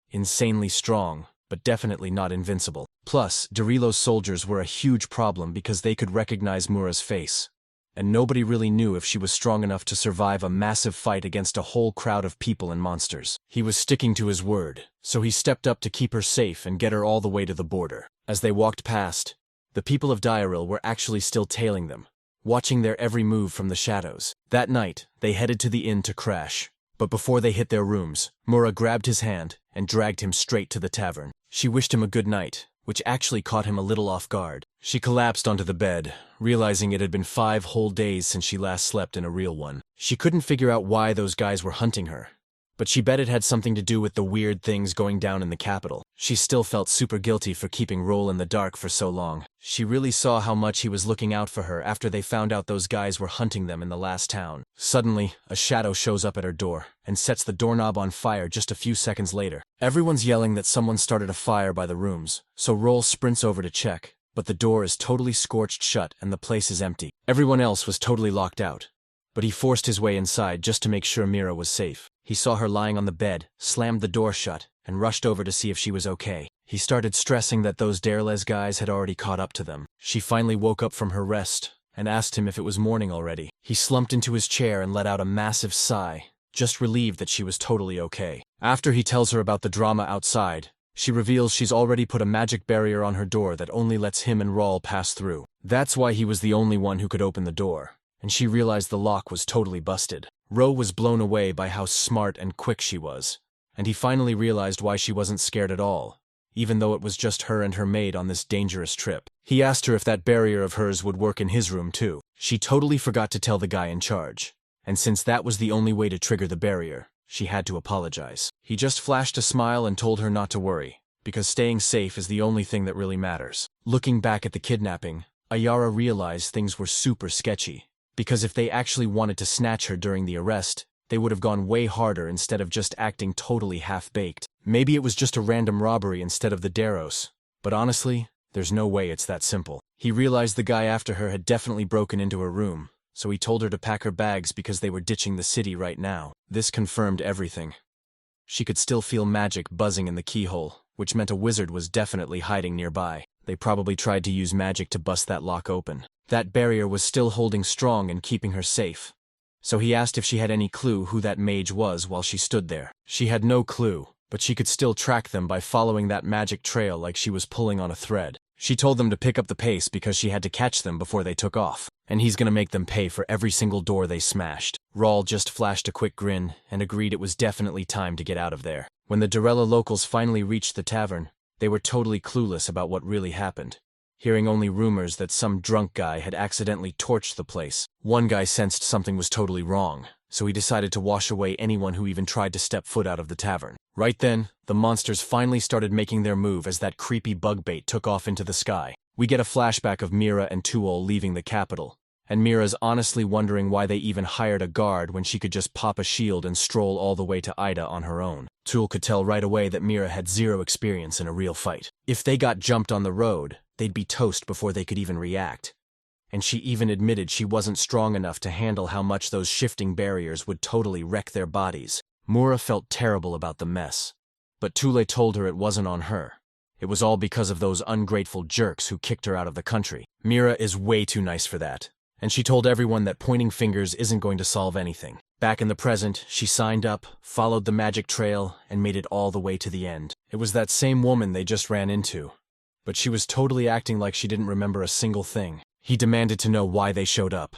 Insanely strong, but definitely not invincible. Plus, Dorilo's soldiers were a huge problem because they could recognize Mura's face, and nobody really knew if she was strong enough to survive a massive fight against a whole crowd of people and monsters. He was sticking to his word, so he stepped up to keep her safe and get her all the way to the border. As they walked past, the people of Diaril were actually still tailing them, watching their every move from the shadows. That night, they headed to the inn to crash, but before they hit their rooms, Mura grabbed his hand and dragged him straight to the tavern. She wished him a good night, which actually caught him a little off guard. She collapsed onto the bed, realizing it had been 5 whole days since she last slept in a real one. She couldn't figure out why those guys were hunting her, but she bet it had something to do with the weird things going down in the capital. She still felt super guilty for keeping Roll in the dark for so long. She really saw how much he was looking out for her after they found out those guys were hunting them in the last town. Suddenly, a shadow shows up at her door and sets the doorknob on fire just a few seconds later. Everyone's yelling that someone started a fire by the rooms, so Roll sprints over to check, but the door is totally scorched shut and the place is empty. Everyone else was totally locked out, but he forced his way inside just to make sure Mira was safe. He saw her lying on the bed, slammed the door shut, and rushed over to see if she was okay. He started stressing that those Derles guys had already caught up to them. She finally woke up from her rest and asked him if it was morning already. He slumped into his chair and let out a massive sigh, just relieved that she was totally okay. After he tells her about the drama outside, she reveals she's already put a magic barrier on her door that only lets him and Rawl pass through. That's why he was the only one who could open the door, and she realized the lock was totally busted. Ro was blown away by how smart and quick she was, and he finally realized why she wasn't scared at all, even though it was just her and her maid on this dangerous trip. He asked her if that barrier of hers would work in his room too. She totally forgot to tell the guy in charge, and since that was the only way to trigger the barrier, she had to apologize. He just flashed a smile and told her not to worry, because staying safe is the only thing that really matters. Looking back at the kidnapping, Ayara realized things were super sketchy, because if they actually wanted to snatch her during the arrest, they would have gone way harder instead of just acting totally half-baked. Maybe it was just a random robbery instead of the Deros, but honestly, there's no way it's that simple. He realized the guy after her had definitely broken into her room, so he told her to pack her bags because they were ditching the city right now. This confirmed everything. She could still feel magic buzzing in the keyhole, which meant a wizard was definitely hiding nearby. They probably tried to use magic to bust that lock open. That barrier was still holding strong and keeping her safe, so he asked if she had any clue who that mage was while she stood there. She had no clue, but she could still track them by following that magic trail like she was pulling on a thread. She told them to pick up the pace because she had to catch them before they took off, and he's gonna make them pay for every single door they smashed. Rawl just flashed a quick grin and agreed it was definitely time to get out of there. When the Dorella locals finally reached the tavern, they were totally clueless about what really happened, hearing only rumors that some drunk guy had accidentally torched the place. One guy sensed something was totally wrong, so he decided to wash away anyone who even tried to step foot out of the tavern. Right then, the monsters finally started making their move as that creepy bug bait took off into the sky. We get a flashback of Mira and Tuol leaving the capital, and Mira's honestly wondering why they even hired a guard when she could just pop a shield and stroll all the way to Ida on her own. Tuol could tell right away that Mira had zero experience in a real fight. If they got jumped on the road, they'd be toast before they could even react. And she even admitted she wasn't strong enough to handle how much those shifting barriers would totally wreck their bodies. Mura felt terrible about the mess, but Tule told her it wasn't on her. It was all because of those ungrateful jerks who kicked her out of the country. Mira is way too nice for that, and she told everyone that pointing fingers isn't going to solve anything. Back in the present, she signed up, followed the magic trail, and made it all the way to the end. It was that same woman they just ran into, but she was totally acting like she didn't remember a single thing. He demanded to know why they showed up,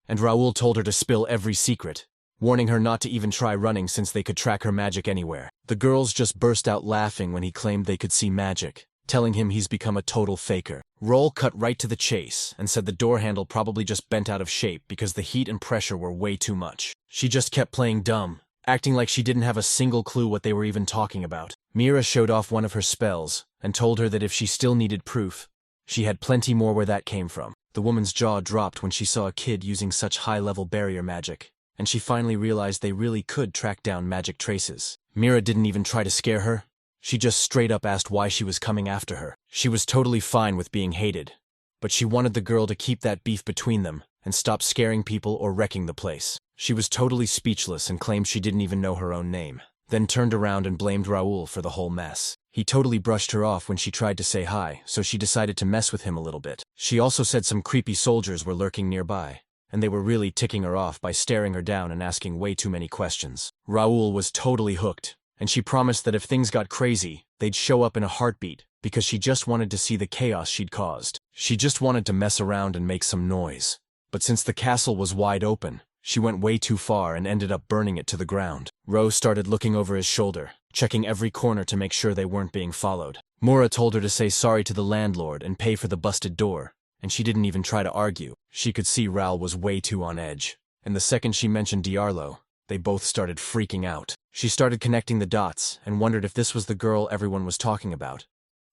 and Raoul told her to spill every secret, warning her not to even try running since they could track her magic anywhere. The girls just burst out laughing when he claimed they could see magic, telling him he's become a total faker. Raoul cut right to the chase and said the door handle probably just bent out of shape because the heat and pressure were way too much. She just kept playing dumb, acting like she didn't have a single clue what they were even talking about. Mira showed off one of her spells and told her that if she still needed proof, she had plenty more where that came from. The woman's jaw dropped when she saw a kid using such high-level barrier magic, and she finally realized they really could track down magic traces. Mira didn't even try to scare her. She just straight up asked why she was coming after her. She was totally fine with being hated, but she wanted the girl to keep that beef between them and stop scaring people or wrecking the place. She was totally speechless and claimed she didn't even know her own name, then turned around and blamed Raoul for the whole mess. He totally brushed her off when she tried to say hi, so she decided to mess with him a little bit. She also said some creepy soldiers were lurking nearby, and they were really ticking her off by staring her down and asking way too many questions. Raoul was totally hooked, and she promised that if things got crazy, they'd show up in a heartbeat because she just wanted to see the chaos she'd caused. She just wanted to mess around and make some noise. But since the castle was wide open, she went way too far and ended up burning it to the ground. Ro started looking over his shoulder, checking every corner to make sure they weren't being followed. Mura told her to say sorry to the landlord and pay for the busted door, and she didn't even try to argue. She could see Raoul was way too on edge, and the second she mentioned Diarlo, they both started freaking out. She started connecting the dots and wondered if this was the girl everyone was talking about.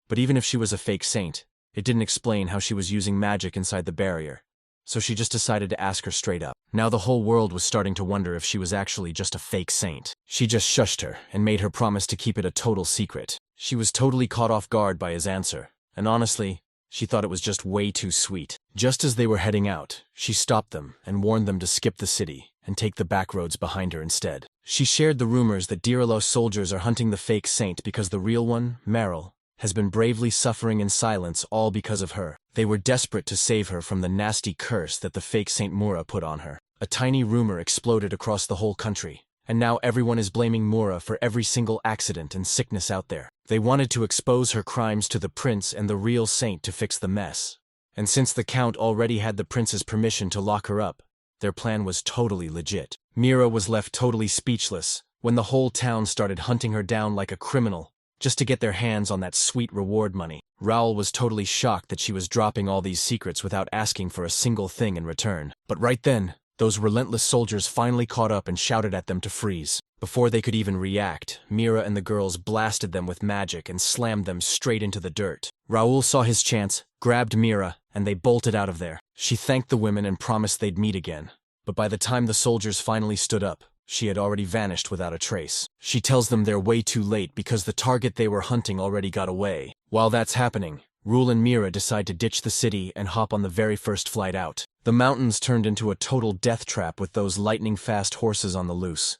But even if she was a fake saint, it didn't explain how she was using magic inside the barrier, so she just decided to ask her straight up. Now the whole world was starting to wonder if she was actually just a fake saint. She just shushed her and made her promise to keep it a total secret. She was totally caught off guard by his answer, and honestly, she thought it was just way too sweet. Just as they were heading out, she stopped them and warned them to skip the city and take the back roads behind her instead. She shared the rumors that Diarlo's soldiers are hunting the fake saint because the real one, Meryl, has been bravely suffering in silence all because of her. They were desperate to save her from the nasty curse that the fake Saint Mura put on her. A tiny rumor exploded across the whole country, and now everyone is blaming Mura for every single accident and sickness out there. They wanted to expose her crimes to the prince and the real saint to fix the mess. And since the count already had the prince's permission to lock her up, their plan was totally legit. Mira was left totally speechless when the whole town started hunting her down like a criminal, just to get their hands on that sweet reward money. Raoul was totally shocked that she was dropping all these secrets without asking for a single thing in return. But right then, those relentless soldiers finally caught up and shouted at them to freeze. Before they could even react, Mira and the girls blasted them with magic and slammed them straight into the dirt. Raoul saw his chance, grabbed Mira, and they bolted out of there. She thanked the women and promised they'd meet again. But by the time the soldiers finally stood up, she had already vanished without a trace. She tells them they're way too late because the target they were hunting already got away. While that's happening, Rule and Mira decide to ditch the city and hop on the very first flight out. The mountains turned into a total death trap with those lightning-fast horses on the loose.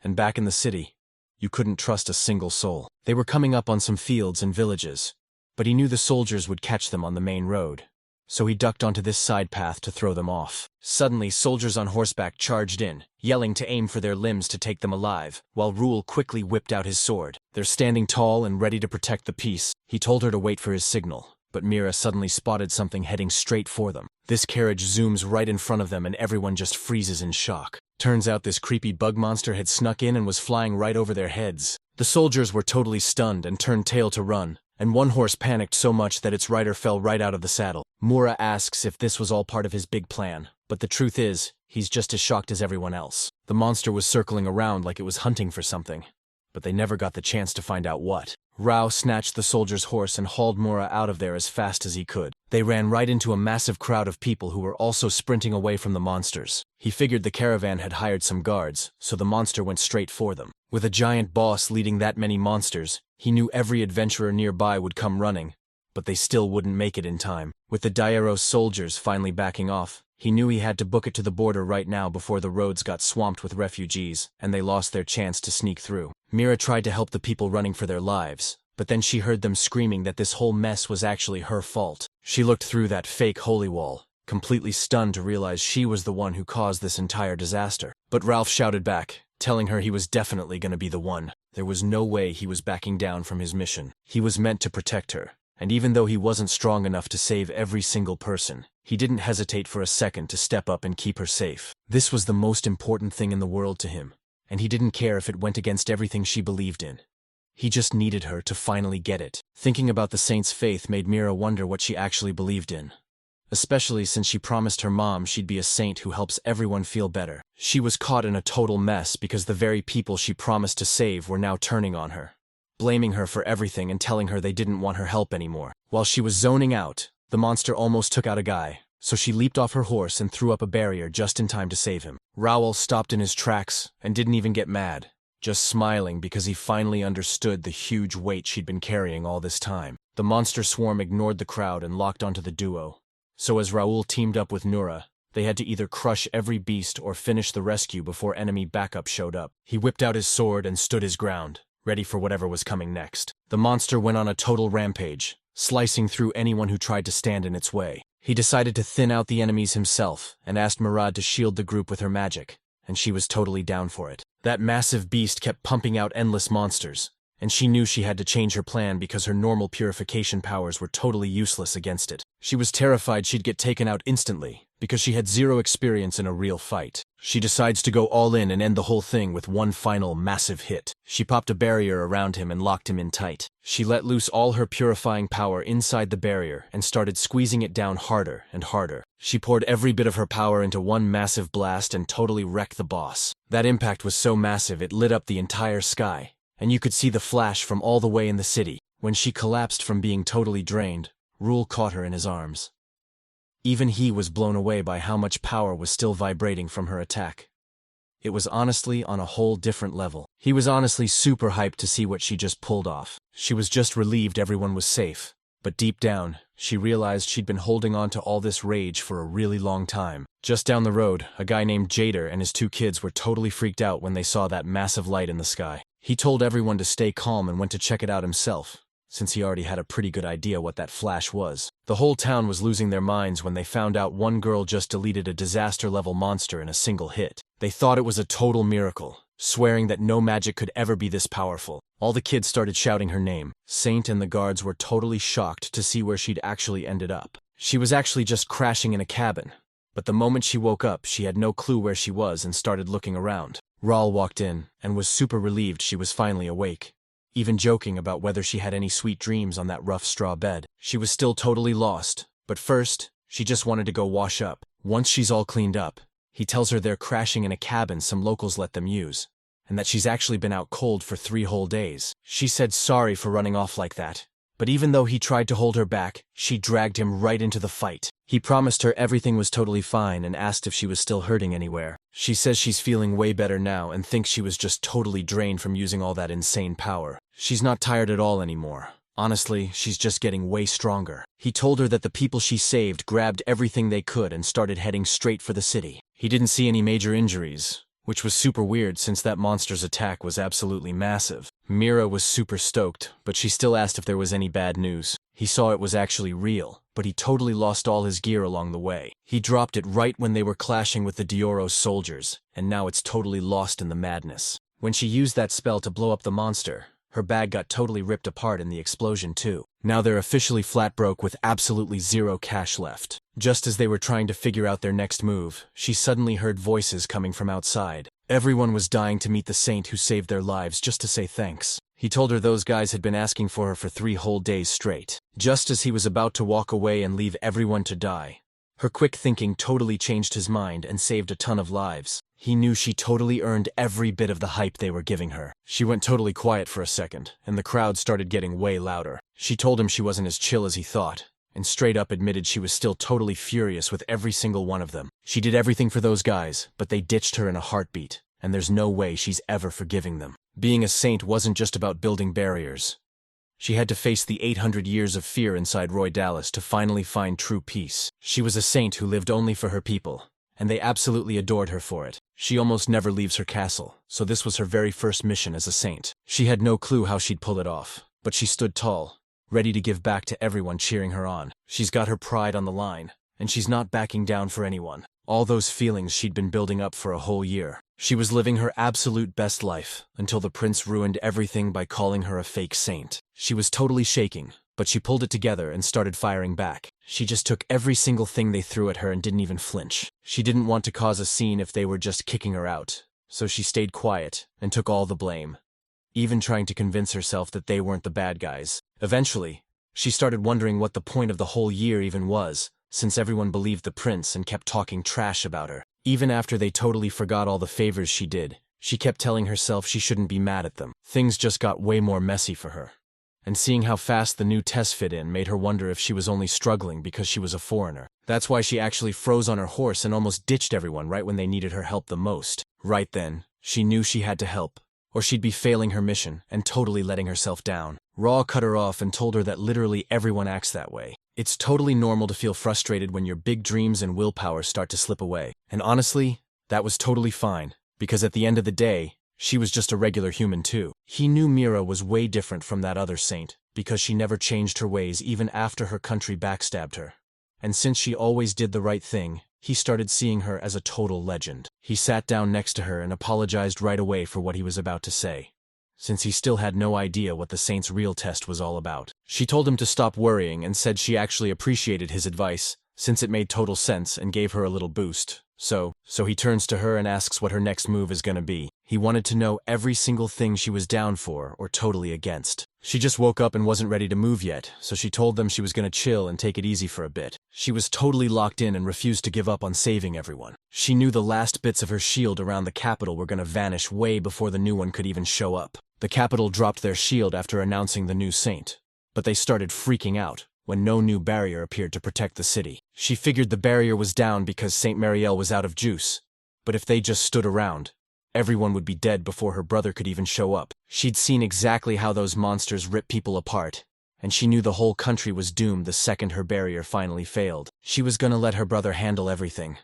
And back in the city, you couldn't trust a single soul. They were coming up on some fields and villages, but he knew the soldiers would catch them on the main road, so he ducked onto this side path to throw them off. Suddenly, soldiers on horseback charged in, yelling to aim for their limbs to take them alive, while Rule quickly whipped out his sword. They're standing tall and ready to protect the peace. He told her to wait for his signal, but Mira suddenly spotted something heading straight for them. This carriage zooms right in front of them and everyone just freezes in shock. Turns out this creepy bug monster had snuck in and was flying right over their heads. The soldiers were totally stunned and turned tail to run, and one horse panicked so much that its rider fell right out of the saddle. Mura asks if this was all part of his big plan, but the truth is, he's just as shocked as everyone else. The monster was circling around like it was hunting for something, but they never got the chance to find out what. Rao snatched the soldier's horse and hauled Mura out of there as fast as he could. They ran right into a massive crowd of people who were also sprinting away from the monsters. He figured the caravan had hired some guards, so the monster went straight for them. With a giant boss leading that many monsters, he knew every adventurer nearby would come running, but they still wouldn't make it in time. With the Dairo's soldiers finally backing off, he knew he had to book it to the border right now before the roads got swamped with refugees, and they lost their chance to sneak through. Mira tried to help the people running for their lives, but then she heard them screaming that this whole mess was actually her fault. She looked through that fake holy wall, completely stunned to realize she was the one who caused this entire disaster. But Ralph shouted back, telling her he was definitely going to be the one. There was no way he was backing down from his mission. He was meant to protect her, and even though he wasn't strong enough to save every single person, he didn't hesitate for a second to step up and keep her safe. This was the most important thing in the world to him, and he didn't care if it went against everything she believed in. He just needed her to finally get it. Thinking about the saint's faith made Mira wonder what she actually believed in, especially since she promised her mom she'd be a saint who helps everyone feel better. She was caught in a total mess because the very people she promised to save were now turning on her, blaming her for everything and telling her they didn't want her help anymore. While she was zoning out, the monster almost took out a guy, so she leaped off her horse and threw up a barrier just in time to save him. Raoul stopped in his tracks and didn't even get mad, just smiling because he finally understood the huge weight she'd been carrying all this time. The monster swarm ignored the crowd and locked onto the duo, so as Raoul teamed up with Nura, they had to either crush every beast or finish the rescue before enemy backup showed up. He whipped out his sword and stood his ground, ready for whatever was coming next. The monster went on a total rampage, slicing through anyone who tried to stand in its way. He decided to thin out the enemies himself and asked Murad to shield the group with her magic, and she was totally down for it. That massive beast kept pumping out endless monsters, and she knew she had to change her plan because her normal purification powers were totally useless against it. She was terrified she'd get taken out instantly, because she had zero experience in a real fight. She decides to go all in and end the whole thing with one final massive hit. She popped a barrier around him and locked him in tight. She let loose all her purifying power inside the barrier and started squeezing it down harder and harder. She poured every bit of her power into one massive blast and totally wrecked the boss. That impact was so massive it lit up the entire sky, and you could see the flash from all the way in the city. When she collapsed from being totally drained, Rule caught her in his arms. Even he was blown away by how much power was still vibrating from her attack. It was honestly on a whole different level. He was honestly super hyped to see what she just pulled off. She was just relieved everyone was safe, but deep down, she realized she'd been holding on to all this rage for a really long time. Just down the road, a guy named Jader and his 2 kids were totally freaked out when they saw that massive light in the sky. He told everyone to stay calm and went to check it out himself, since he already had a pretty good idea what that flash was. The whole town was losing their minds when they found out one girl just deleted a disaster-level monster in a single hit. They thought it was a total miracle, swearing that no magic could ever be this powerful. All the kids started shouting her name. Saint and the guards were totally shocked to see where she'd actually ended up. She was actually just crashing in a cabin, but the moment she woke up, she had no clue where she was and started looking around. Raul walked in and was super relieved she was finally awake, even joking about whether she had any sweet dreams on that rough straw bed. She was still totally lost, but first, she just wanted to go wash up. Once she's all cleaned up, he tells her they're crashing in a cabin some locals let them use, and that she's actually been out cold for 3 whole days. She said sorry for running off like that, but even though he tried to hold her back, she dragged him right into the fight. He promised her everything was totally fine and asked if she was still hurting anywhere. She says she's feeling way better now and thinks she was just totally drained from using all that insane power. She's not tired at all anymore. Honestly, she's just getting way stronger. He told her that the people she saved grabbed everything they could and started heading straight for the city. He didn't see any major injuries, which was super weird since that monster's attack was absolutely massive. Mira was super stoked, but she still asked if there was any bad news. He saw it was actually real, but he totally lost all his gear along the way. He dropped it right when they were clashing with the Dioro's soldiers, and now it's totally lost in the madness. When she used that spell to blow up the monster, her bag got totally ripped apart in the explosion too. Now they're officially flat broke with absolutely zero cash left. Just as they were trying to figure out their next move, she suddenly heard voices coming from outside. Everyone was dying to meet the saint who saved their lives just to say thanks. He told her those guys had been asking for her for 3 whole days straight. Just as he was about to walk away and leave everyone to die, her quick thinking totally changed his mind and saved a ton of lives. He knew she totally earned every bit of the hype they were giving her. She went totally quiet for a second, and the crowd started getting way louder. She told him she wasn't as chill as he thought, and straight up admitted she was still totally furious with every single one of them. She did everything for those guys, but they ditched her in a heartbeat, and there's no way she's ever forgiving them. Being a saint wasn't just about building barriers. She had to face the 800 years of fear inside Roy Dallas to finally find true peace. She was a saint who lived only for her people, and they absolutely adored her for it. She almost never leaves her castle, so this was her very first mission as a saint. She had no clue how she'd pull it off, but she stood tall, ready to give back to everyone cheering her on. She's got her pride on the line, and she's not backing down for anyone. All those feelings she'd been building up for a whole year. She was living her absolute best life until the prince ruined everything by calling her a fake saint. She was totally shaking, but she pulled it together and started firing back. She just took every single thing they threw at her and didn't even flinch. She didn't want to cause a scene if they were just kicking her out, so she stayed quiet and took all the blame, even trying to convince herself that they weren't the bad guys. Eventually, she started wondering what the point of the whole year even was, since everyone believed the prince and kept talking trash about her. Even after they totally forgot all the favors she did, she kept telling herself she shouldn't be mad at them. Things just got way more messy for her. And seeing how fast the new tests fit in made her wonder if she was only struggling because she was a foreigner. That's why she actually froze on her horse and almost ditched everyone right when they needed her help the most. Right then, she knew she had to help, or she'd be failing her mission and totally letting herself down. Ra cut her off and told her that literally everyone acts that way. It's totally normal to feel frustrated when your big dreams and willpower start to slip away. And honestly, that was totally fine, because at the end of the day, she was just a regular human too. He knew Mira was way different from that other saint, because she never changed her ways even after her country backstabbed her. And since she always did the right thing, he started seeing her as a total legend. He sat down next to her and apologized right away for what he was about to say, since he still had no idea what the saint's real test was all about. She told him to stop worrying and said she actually appreciated his advice, since it made total sense and gave her a little boost. So he turns to her and asks what her next move is gonna be. He wanted to know every single thing she was down for or totally against. She just woke up and wasn't ready to move yet, so she told them she was gonna chill and take it easy for a bit. She was totally locked in and refused to give up on saving everyone. She knew the last bits of her shield around the capital were gonna vanish way before the new one could even show up. The capital dropped their shield after announcing the new saint, but they started freaking out when no new barrier appeared to protect the city. She figured the barrier was down because Saint Marielle was out of juice, but if they just stood around, everyone would be dead before her brother could even show up. She'd seen exactly how those monsters rip people apart, and she knew the whole country was doomed the second her barrier finally failed. She was gonna let her brother handle everything,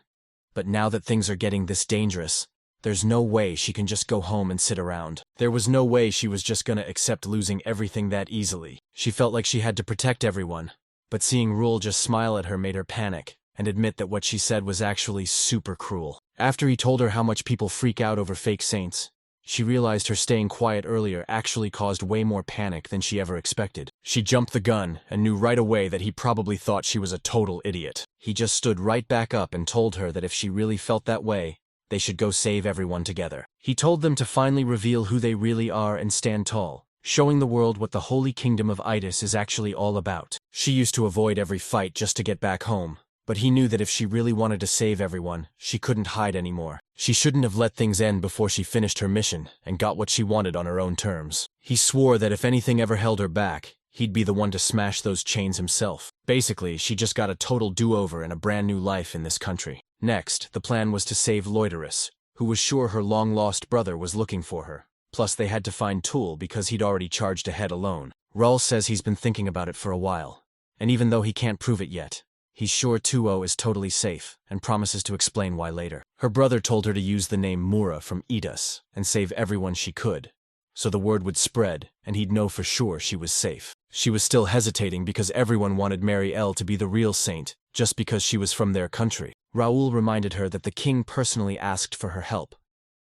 but now that things are getting this dangerous, there's no way she can just go home and sit around. There was no way she was just gonna accept losing everything that easily. She felt like she had to protect everyone, but seeing Rule just smile at her made her panic and admit that what she said was actually super cruel. After he told her how much people freak out over fake saints, she realized her staying quiet earlier actually caused way more panic than she ever expected. She jumped the gun and knew right away that he probably thought she was a total idiot. He just stood right back up and told her that if she really felt that way, they should go save everyone together. He told them to finally reveal who they really are and stand tall, showing the world what the Holy Kingdom of Itis is actually all about. She used to avoid every fight just to get back home, but he knew that if she really wanted to save everyone, she couldn't hide anymore. She shouldn't have let things end before she finished her mission and got what she wanted on her own terms. He swore that if anything ever held her back, he'd be the one to smash those chains himself. Basically, she just got a total do-over and a brand new life in this country. Next, the plan was to save Loiterus, who was sure her long-lost brother was looking for her. Plus, they had to find Tool because he'd already charged ahead alone. Raul says he's been thinking about it for a while, and even though he can't prove it yet, he's sure 2-0 is totally safe and promises to explain why later. Her brother told her to use the name Mura from Idas and save everyone she could, so the word would spread and he'd know for sure she was safe. She was still hesitating because everyone wanted Marielle to be the real saint just because she was from their country. Raoul reminded her that the king personally asked for her help,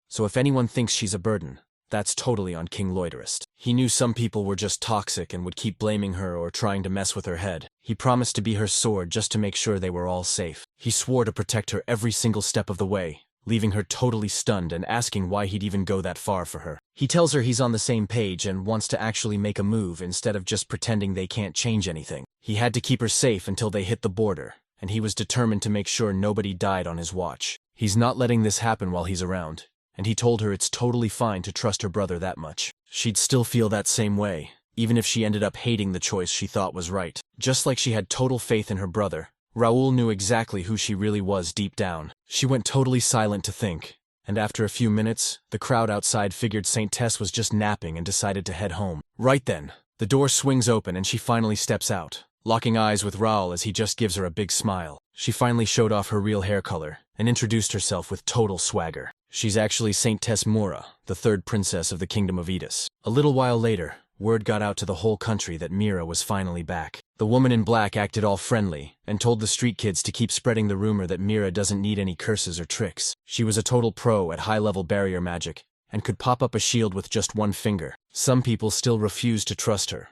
so if anyone thinks she's a burden, that's totally on King Loiterist. He knew some people were just toxic and would keep blaming her or trying to mess with her head. He promised to be her sword just to make sure they were all safe. He swore to protect her every single step of the way, leaving her totally stunned and asking why he'd even go that far for her. He tells her he's on the same page and wants to actually make a move instead of just pretending they can't change anything. He had to keep her safe until they hit the border, and he was determined to make sure nobody died on his watch. He's not letting this happen while he's around, and he told her it's totally fine to trust her brother that much. She'd still feel that same way, even if she ended up hating the choice she thought was right. Just like she had total faith in her brother, Raoul knew exactly who she really was deep down. She went totally silent to think, and after a few minutes, the crowd outside figured Saint Tess was just napping and decided to head home. Right then, the door swings open and she finally steps out, locking eyes with Raoul as he just gives her a big smile. She finally showed off her real hair color and introduced herself with total swagger. She's actually Saint Tess Mora, the third princess of the Kingdom of Edis. A little while later, word got out to the whole country that Mira was finally back. The woman in black acted all friendly and told the street kids to keep spreading the rumor that Mira doesn't need any curses or tricks. She was a total pro at high-level barrier magic and could pop up a shield with just one finger. Some people still refused to trust her,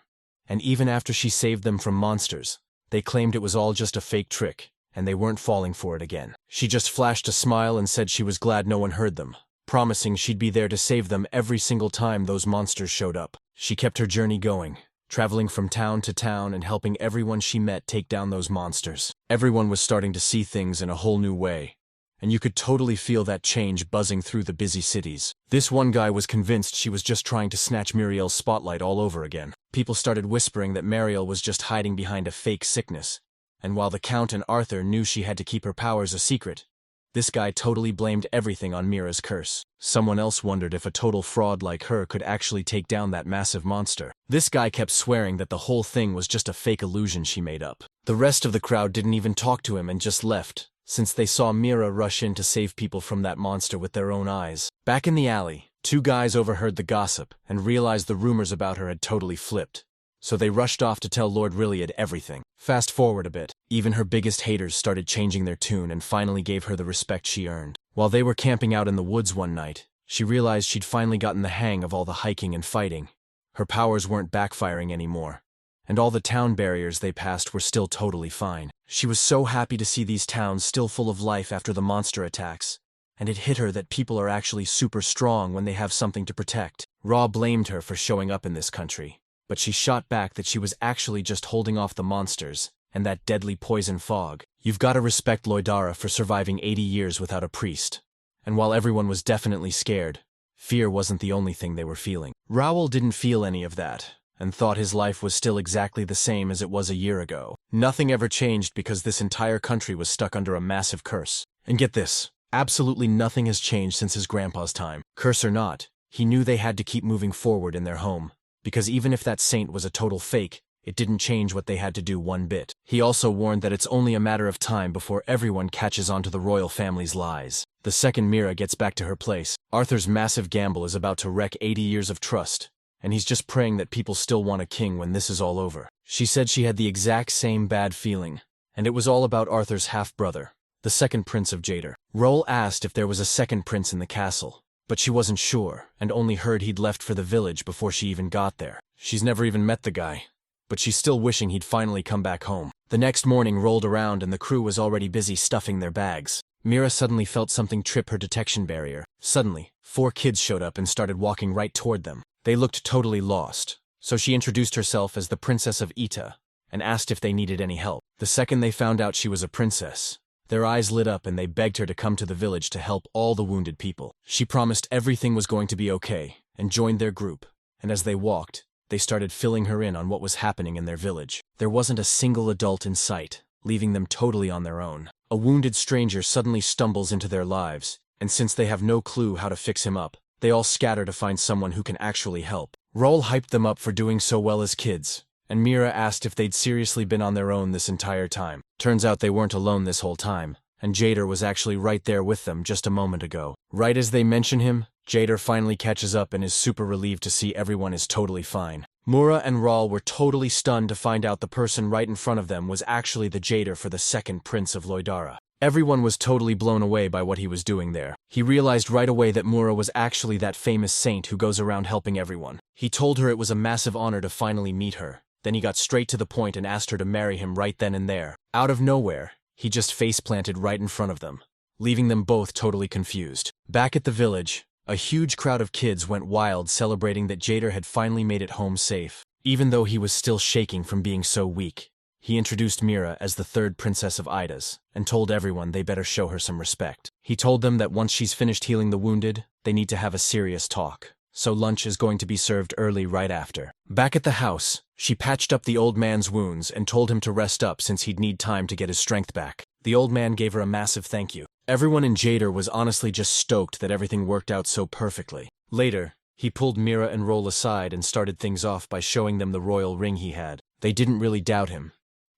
and even after she saved them from monsters, they claimed it was all just a fake trick, and they weren't falling for it again. She just flashed a smile and said she was glad no one heard them, promising she'd be there to save them every single time those monsters showed up. She kept her journey going, traveling from town to town and helping everyone she met take down those monsters. Everyone was starting to see things in a whole new way, and you could totally feel that change buzzing through the busy cities. This one guy was convinced she was just trying to snatch Muriel's spotlight all over again. People started whispering that Muriel was just hiding behind a fake sickness, and while the Count and Arthur knew she had to keep her powers a secret, this guy totally blamed everything on Mira's curse. Someone else wondered if a total fraud like her could actually take down that massive monster. This guy kept swearing that the whole thing was just a fake illusion she made up. The rest of the crowd didn't even talk to him and just left, since they saw Mira rush in to save people from that monster with their own eyes. Back in the alley, two guys overheard the gossip and realized the rumors about her had totally flipped, so they rushed off to tell Lord Riliad everything. Fast forward a bit, even her biggest haters started changing their tune and finally gave her the respect she earned. While they were camping out in the woods one night, she realized she'd finally gotten the hang of all the hiking and fighting. Her powers weren't backfiring anymore, and all the town barriers they passed were still totally fine. She was so happy to see these towns still full of life after the monster attacks, and it hit her that people are actually super strong when they have something to protect. Ra blamed her for showing up in this country, but she shot back that she was actually just holding off the monsters and that deadly poison fog. You've got to respect Loidara for surviving 80 years without a priest. And while everyone was definitely scared, fear wasn't the only thing they were feeling. Raoul didn't feel any of that, and thought his life was still exactly the same as it was a year ago. Nothing ever changed because this entire country was stuck under a massive curse. And get this, absolutely nothing has changed since his grandpa's time. Curse or not, he knew they had to keep moving forward in their home, because even if that saint was a total fake, it didn't change what they had to do one bit. He also warned that it's only a matter of time before everyone catches on to the royal family's lies. The second Mira gets back to her place, Arthur's massive gamble is about to wreck 80 years of trust, and he's just praying that people still want a king when this is all over. She said she had the exact same bad feeling, and it was all about Arthur's half-brother, the second prince of Jader. Roll asked if there was a second prince in the castle, but she wasn't sure, and only heard he'd left for the village before she even got there. She's never even met the guy, but she's still wishing he'd finally come back home. The next morning rolled around and the crew was already busy stuffing their bags. Mira suddenly felt something trip her detection barrier. Suddenly, 4 kids showed up and started walking right toward them. They looked totally lost, so she introduced herself as the Princess of Ita and asked if they needed any help. The second they found out she was a princess, their eyes lit up and they begged her to come to the village to help all the wounded people. She promised everything was going to be okay and joined their group, and as they walked, they started filling her in on what was happening in their village. There wasn't a single adult in sight, leaving them totally on their own. A wounded stranger suddenly stumbles into their lives, and since they have no clue how to fix him up, they all scatter to find someone who can actually help. Raoul hyped them up for doing so well as kids, and Mira asked if they'd seriously been on their own this entire time. Turns out they weren't alone this whole time, and Jader was actually right there with them just a moment ago. Right as they mention him, Jader finally catches up and is super relieved to see everyone is totally fine. Mura and Raoul were totally stunned to find out the person right in front of them was actually the Jader for the second Prince of Loidara. Everyone was totally blown away by what he was doing there. He realized right away that Mura was actually that famous saint who goes around helping everyone. He told her it was a massive honor to finally meet her. Then he got straight to the point and asked her to marry him right then and there. Out of nowhere, he just face-planted right in front of them, leaving them both totally confused. Back at the village, a huge crowd of kids went wild celebrating that Jader had finally made it home safe. Even though he was still shaking from being so weak, he introduced Mira as the third princess of Idas and told everyone they better show her some respect. He told them that once she's finished healing the wounded, they need to have a serious talk. So lunch is going to be served early right after. Back at the house, she patched up the old man's wounds and told him to rest up since he'd need time to get his strength back. The old man gave her a massive thank you. Everyone in Jader was honestly just stoked that everything worked out so perfectly. Later, he pulled Mira and Roll aside and started things off by showing them the royal ring he had. They didn't really doubt him,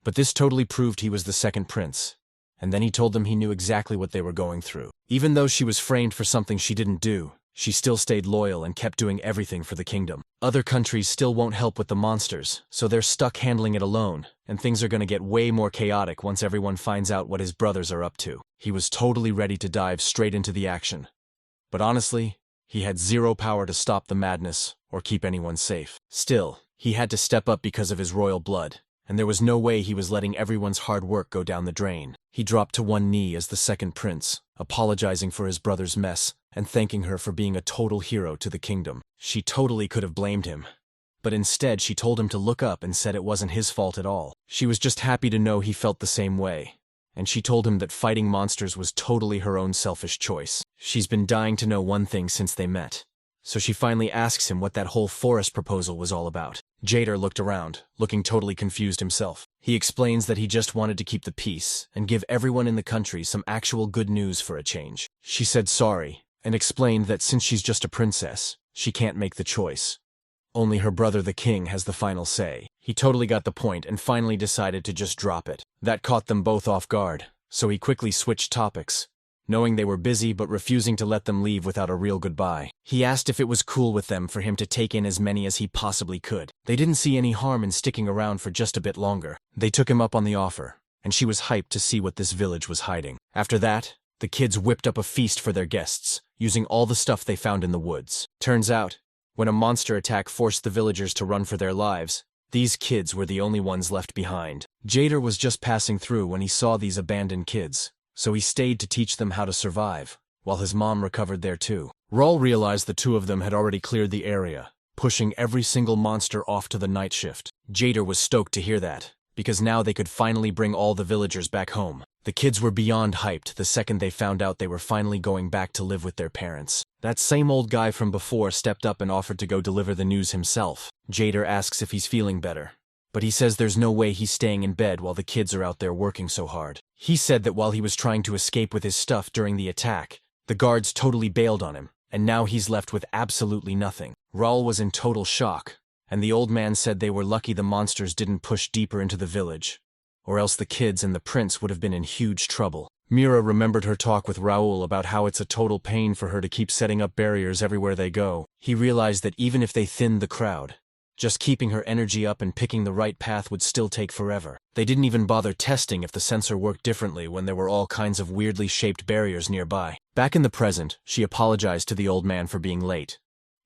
but this totally proved he was the second prince. And then he told them he knew exactly what they were going through. Even though she was framed for something she didn't do, she still stayed loyal and kept doing everything for the kingdom. Other countries still won't help with the monsters, so they're stuck handling it alone, and things are gonna get way more chaotic once everyone finds out what his brothers are up to. He was totally ready to dive straight into the action. But honestly, he had zero power to stop the madness or keep anyone safe. Still, he had to step up because of his royal blood, and there was no way he was letting everyone's hard work go down the drain. He dropped to one knee as the second prince, apologizing for his brother's mess and thanking her for being a total hero to the kingdom. She totally could have blamed him, but instead she told him to look up and said it wasn't his fault at all. She was just happy to know he felt the same way, and she told him that fighting monsters was totally her own selfish choice. She's been dying to know one thing since they met, so she finally asks him what that whole forest proposal was all about. Jader looked around, looking totally confused himself. He explains that he just wanted to keep the peace and give everyone in the country some actual good news for a change. She said sorry, and explained that since she's just a princess, she can't make the choice. Only her brother the king has the final say. He totally got the point and finally decided to just drop it. That caught them both off guard, so he quickly switched topics, knowing they were busy but refusing to let them leave without a real goodbye. He asked if it was cool with them for him to take in as many as he possibly could. They didn't see any harm in sticking around for just a bit longer. They took him up on the offer, and she was hyped to see what this village was hiding. After that, the kids whipped up a feast for their guests, using all the stuff they found in the woods. Turns out, when a monster attack forced the villagers to run for their lives, these kids were the only ones left behind. Jader was just passing through when he saw these abandoned kids, so he stayed to teach them how to survive, while his mom recovered there too. Raul realized the two of them had already cleared the area, pushing every single monster off to the night shift. Jader was stoked to hear that, because now they could finally bring all the villagers back home. The kids were beyond hyped the second they found out they were finally going back to live with their parents. That same old guy from before stepped up and offered to go deliver the news himself. Jader asks if he's feeling better, but he says there's no way he's staying in bed while the kids are out there working so hard. He said that while he was trying to escape with his stuff during the attack, the guards totally bailed on him, and now he's left with absolutely nothing. Raul was in total shock, and the old man said they were lucky the monsters didn't push deeper into the village, or else the kids and the prince would have been in huge trouble. Mira remembered her talk with Raul about how it's a total pain for her to keep setting up barriers everywhere they go. He realized that even if they thinned the crowd, just keeping her energy up and picking the right path would still take forever. They didn't even bother testing if the sensor worked differently when there were all kinds of weirdly shaped barriers nearby. Back in the present, she apologized to the old man for being late,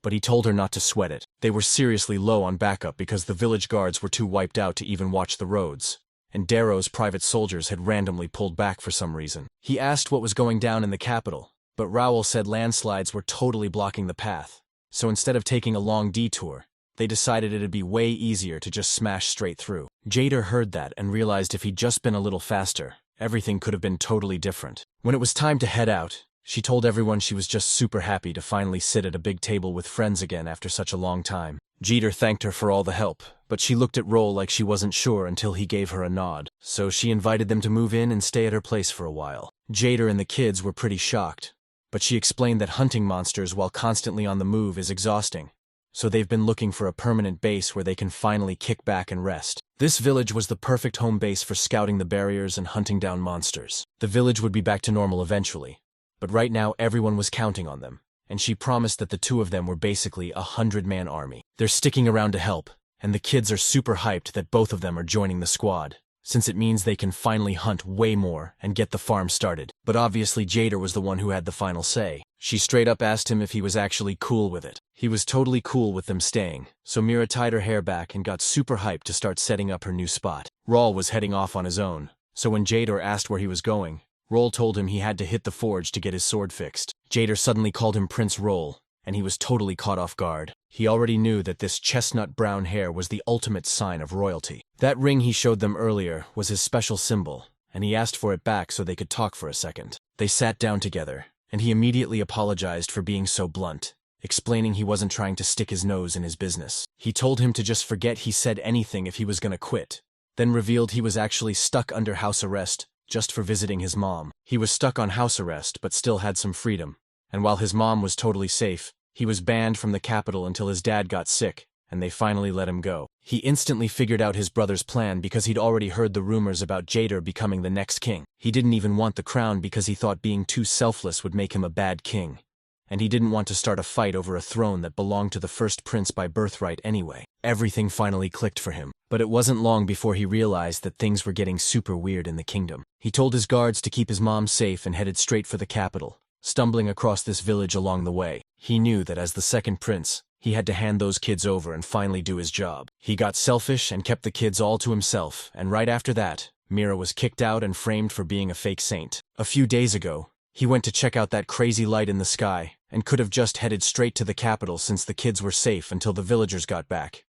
but he told her not to sweat it. They were seriously low on backup because the village guards were too wiped out to even watch the roads, and Darrow's private soldiers had randomly pulled back for some reason. He asked what was going down in the capital, but Raul said landslides were totally blocking the path, so instead of taking a long detour, they decided it'd be way easier to just smash straight through. Jader heard that and realized if he'd just been a little faster, everything could have been totally different. When it was time to head out, she told everyone she was just super happy to finally sit at a big table with friends again after such a long time. Jader thanked her for all the help, but she looked at Roll like she wasn't sure until he gave her a nod, so she invited them to move in and stay at her place for a while. Jader and the kids were pretty shocked, but she explained that hunting monsters while constantly on the move is exhausting, so they've been looking for a permanent base where they can finally kick back and rest. This village was the perfect home base for scouting the barriers and hunting down monsters. The village would be back to normal eventually, but right now everyone was counting on them, and she promised that the two of them were basically a 100-man army. They're sticking around to help, and the kids are super hyped that both of them are joining the squad, since it means they can finally hunt way more and get the farm started. But obviously Jader was the one who had the final say. She straight up asked him if he was actually cool with it. He was totally cool with them staying, so Mira tied her hair back and got super hyped to start setting up her new spot. Raul was heading off on his own, so when Jader asked where he was going, Roll told him he had to hit the forge to get his sword fixed. Jader suddenly called him Prince Roll, and he was totally caught off guard. He already knew that this chestnut brown hair was the ultimate sign of royalty. That ring he showed them earlier was his special symbol, and he asked for it back so they could talk for a second. They sat down together, and he immediately apologized for being so blunt, explaining he wasn't trying to stick his nose in his business. He told him to just forget he said anything if he was gonna quit, then revealed he was actually stuck under house arrest just for visiting his mom. He was stuck on house arrest but still had some freedom, and while his mom was totally safe, he was banned from the capital until his dad got sick, and they finally let him go. He instantly figured out his brother's plan because he'd already heard the rumors about Jader becoming the next king. He didn't even want the crown because he thought being too selfless would make him a bad king, and he didn't want to start a fight over a throne that belonged to the first prince by birthright anyway. Everything finally clicked for him, but it wasn't long before he realized that things were getting super weird in the kingdom. He told his guards to keep his mom safe and headed straight for the capital, stumbling across this village along the way. He knew that as the second prince, he had to hand those kids over and finally do his job. He got selfish and kept the kids all to himself, and right after that, Mira was kicked out and framed for being a fake saint. A few days ago, he went to check out that crazy light in the sky, and could have just headed straight to the capital since the kids were safe until the villagers got back.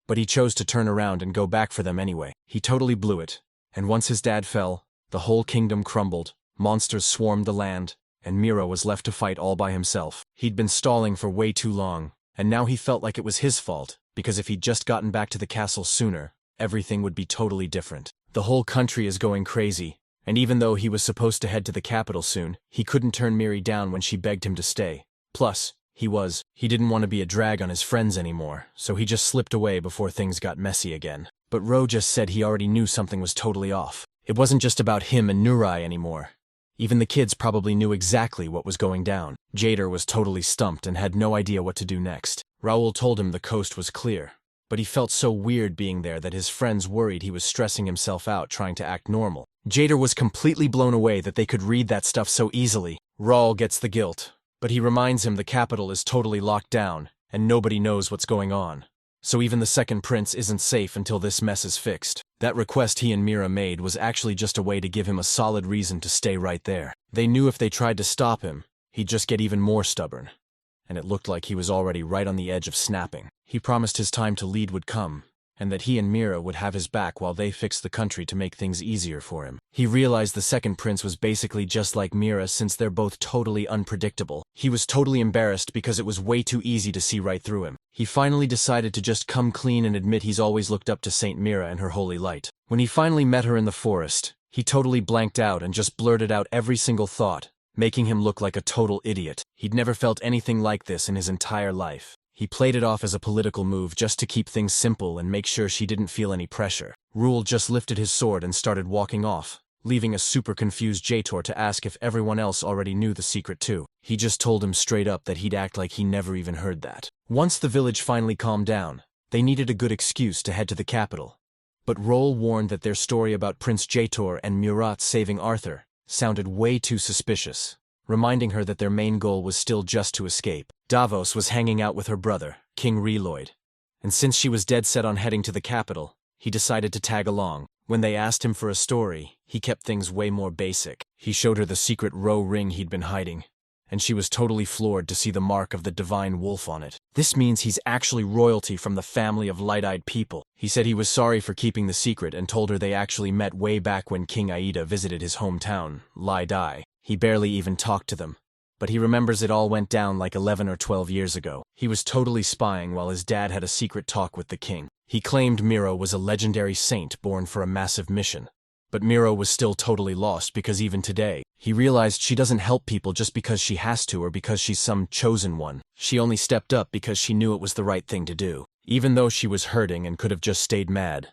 But he chose to turn around and go back for them anyway. He totally blew it, and once his dad fell, the whole kingdom crumbled, monsters swarmed the land, and Mira was left to fight all by himself. He'd been stalling for way too long, and now he felt like it was his fault, because if he'd just gotten back to the castle sooner, everything would be totally different. The whole country is going crazy, and even though he was supposed to head to the capital soon, he couldn't turn Miri down when she begged him to stay. Plus, he didn't want to be a drag on his friends anymore, so he just slipped away before things got messy again. But Ro just said he already knew something was totally off. It wasn't just about him and Nurai anymore. Even the kids probably knew exactly what was going down. Jader was totally stumped and had no idea what to do next. Raoul told him the coast was clear, but he felt so weird being there that his friends worried he was stressing himself out trying to act normal. Jader was completely blown away that they could read that stuff so easily. Raoul gets the guilt, but he reminds him the capital is totally locked down, and nobody knows what's going on. So even the second prince isn't safe until this mess is fixed. That request he and Mira made was actually just a way to give him a solid reason to stay right there. They knew if they tried to stop him, he'd just get even more stubborn. And it looked like he was already right on the edge of snapping. He promised his time to lead would come, and that he and Mira would have his back while they fixed the country to make things easier for him. He realized the second prince was basically just like Mira since they're both totally unpredictable. He was totally embarrassed because it was way too easy to see right through him. He finally decided to just come clean and admit he's always looked up to Saint Mira and her holy light. When he finally met her in the forest, he totally blanked out and just blurted out every single thought, making him look like a total idiot. He'd never felt anything like this in his entire life. He played it off as a political move just to keep things simple and make sure she didn't feel any pressure. Rule just lifted his sword and started walking off, leaving a super confused Jator to ask if everyone else already knew the secret too. He just told him straight up that he'd act like he never even heard that. Once the village finally calmed down, they needed a good excuse to head to the capital. But Roll warned that their story about Prince Jator and Murat saving Arthur sounded way too suspicious, reminding her that their main goal was still just to escape. Davos was hanging out with her brother, King Reloid, and since she was dead set on heading to the capital, he decided to tag along. When they asked him for a story, he kept things way more basic. He showed her the secret Ro ring he'd been hiding, and she was totally floored to see the mark of the divine wolf on it. This means he's actually royalty from the family of light-eyed people. He said he was sorry for keeping the secret and told her they actually met way back when King Aida visited his hometown, Lai Dai. He barely even talked to them, but he remembers it all went down like 11 or 12 years ago. He was totally spying while his dad had a secret talk with the king. He claimed Miro was a legendary saint born for a massive mission. But Miro was still totally lost because even today, he realized she doesn't help people just because she has to or because she's some chosen one. She only stepped up because she knew it was the right thing to do. Even though she was hurting and could have just stayed mad,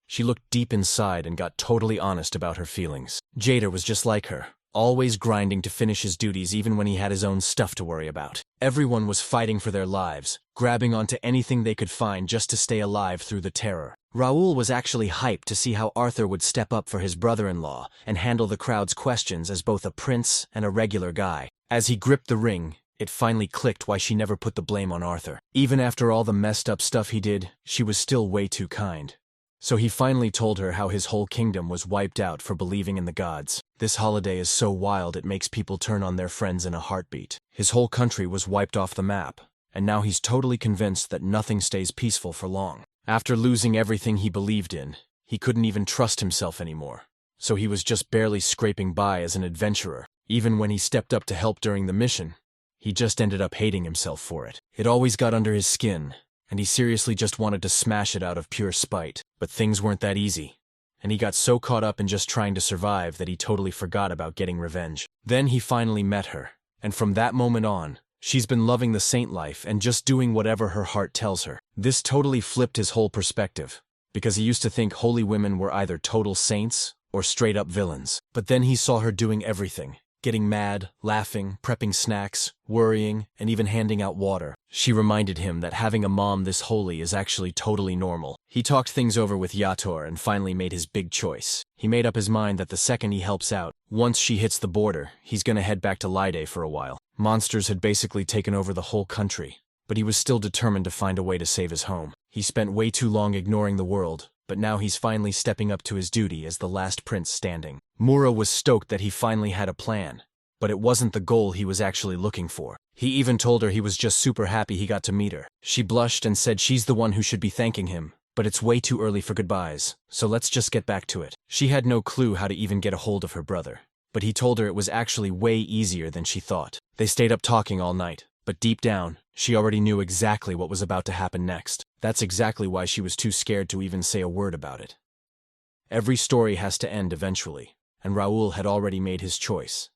she looked deep inside and got totally honest about her feelings. Jader was just like her, always grinding to finish his duties even when he had his own stuff to worry about. Everyone was fighting for their lives, grabbing onto anything they could find just to stay alive through the terror. Raoul was actually hyped to see how Arthur would step up for his brother-in-law and handle the crowd's questions as both a prince and a regular guy. As he gripped the ring, it finally clicked why she never put the blame on Arthur. Even after all the messed up stuff he did, she was still way too kind. So he finally told her how his whole kingdom was wiped out for believing in the gods. This holiday is so wild it makes people turn on their friends in a heartbeat. His whole country was wiped off the map, and now he's totally convinced that nothing stays peaceful for long. After losing everything he believed in, he couldn't even trust himself anymore. So he was just barely scraping by as an adventurer. Even when he stepped up to help during the mission, he just ended up hating himself for it. It always got under his skin, and he seriously just wanted to smash it out of pure spite. But things weren't that easy, and he got so caught up in just trying to survive that he totally forgot about getting revenge. Then he finally met her, and from that moment on, she's been loving the saint life and just doing whatever her heart tells her. This totally flipped his whole perspective, because he used to think holy women were either total saints or straight-up villains. But then he saw her doing everything. Getting mad, laughing, prepping snacks, worrying, and even handing out water. She reminded him that having a mom this holy is actually totally normal. He talked things over with Yator and finally made his big choice. He made up his mind that the second he helps out, once she hits the border, he's gonna head back to Lide for a while. Monsters had basically taken over the whole country, but he was still determined to find a way to save his home. He spent way too long ignoring the world, but now he's finally stepping up to his duty as the last prince standing. Mura was stoked that he finally had a plan, but it wasn't the goal he was actually looking for. He even told her he was just super happy he got to meet her. She blushed and said she's the one who should be thanking him, but it's way too early for goodbyes, so let's just get back to it. She had no clue how to even get a hold of her brother, but he told her it was actually way easier than she thought. They stayed up talking all night, but deep down, she already knew exactly what was about to happen next. That's exactly why she was too scared to even say a word about it. Every story has to end eventually, and Raoul had already made his choice.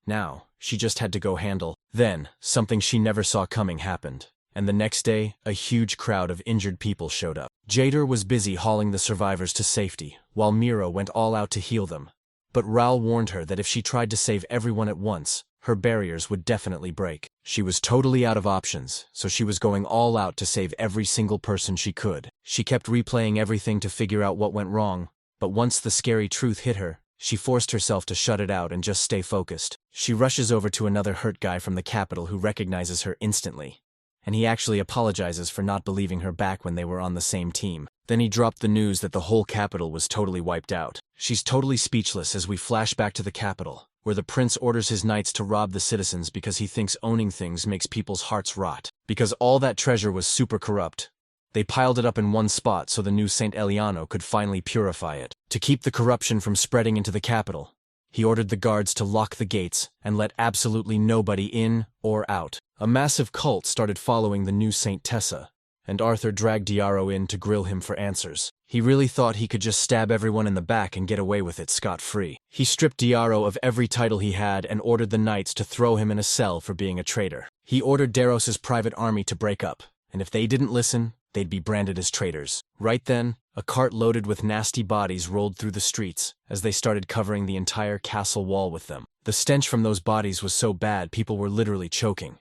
Now, she just had to go handle. Then, something she never saw coming happened, and the next day, a huge crowd of injured people showed up. Jader was busy hauling the survivors to safety, while Mira went all out to heal them. But Raoul warned her that if she tried to save everyone at once, her barriers would definitely break. She was totally out of options, so she was going all out to save every single person she could. She kept replaying everything to figure out what went wrong, but once the scary truth hit her, she forced herself to shut it out and just stay focused. She rushes over to another hurt guy from the capital who recognizes her instantly, and he actually apologizes for not believing her back when they were on the same team. Then he dropped the news that the whole capital was totally wiped out. She's totally speechless as we flash back to the capital, where the prince orders his knights to rob the citizens because he thinks owning things makes people's hearts rot. Because all that treasure was super corrupt, they piled it up in one spot so the new Saint Eliano could finally purify it. To keep the corruption from spreading into the capital, he ordered the guards to lock the gates and let absolutely nobody in or out. A massive cult started following the new Saint Tessa, and Arthur dragged Diaro in to grill him for answers. He really thought he could just stab everyone in the back and get away with it scot-free. He stripped Diaro of every title he had and ordered the knights to throw him in a cell for being a traitor. He ordered Daros's private army to break up, and if they didn't listen, they'd be branded as traitors. Right then, a cart loaded with nasty bodies rolled through the streets as they started covering the entire castle wall with them. The stench from those bodies was so bad people were literally choking.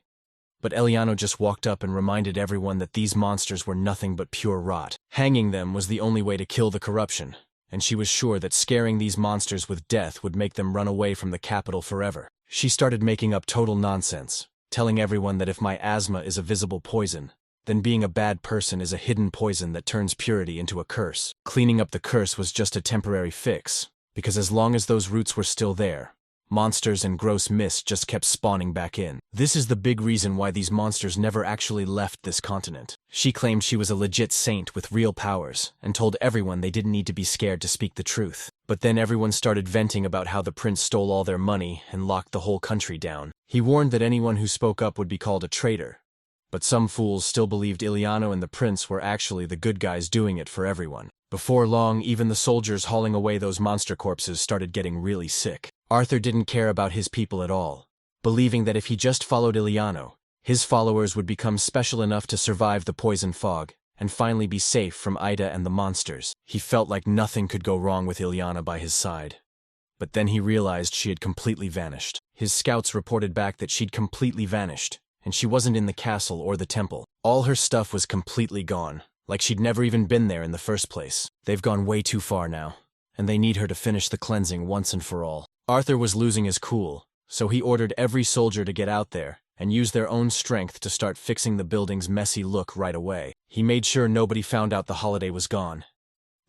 But Eliano just walked up and reminded everyone that these monsters were nothing but pure rot. Hanging them was the only way to kill the corruption, and she was sure that scaring these monsters with death would make them run away from the capital forever. She started making up total nonsense, telling everyone that if my asthma is a visible poison, then being a bad person is a hidden poison that turns purity into a curse. Cleaning up the curse was just a temporary fix, because as long as those roots were still there, monsters and gross mist just kept spawning back in. This is the big reason why these monsters never actually left this continent. She claimed she was a legit saint with real powers, and told everyone they didn't need to be scared to speak the truth. But then everyone started venting about how the prince stole all their money and locked the whole country down. He warned that anyone who spoke up would be called a traitor. But some fools still believed Iliano and the prince were actually the good guys doing it for everyone. Before long, even the soldiers hauling away those monster corpses started getting really sick. Arthur didn't care about his people at all, believing that if he just followed Iliano, his followers would become special enough to survive the poison fog and finally be safe from Ida and the monsters. He felt like nothing could go wrong with Iliana by his side. But then he realized she had completely vanished. His scouts reported back that she'd completely vanished, and she wasn't in the castle or the temple. All her stuff was completely gone, like she'd never even been there in the first place. They've gone way too far now, and they need her to finish the cleansing once and for all. Arthur was losing his cool, so he ordered every soldier to get out there and use their own strength to start fixing the building's messy look right away. He made sure nobody found out the holiday was gone,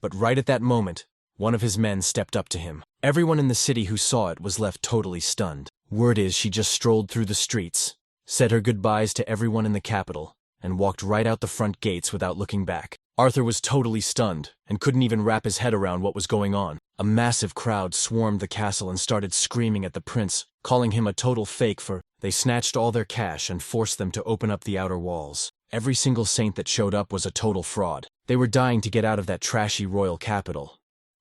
But right at that moment, one of his men stepped up to him. Everyone in the city who saw it was left totally stunned. Word is she just strolled through the streets, said her goodbyes to everyone in the capital, and walked right out the front gates without looking back. Arthur was totally stunned and couldn't even wrap his head around what was going on. A massive crowd swarmed the castle and started screaming at the prince, calling him a total fake for they snatched all their cash and forced them to open up the outer walls. Every single saint that showed up was a total fraud. They were dying to get out of that trashy royal capital.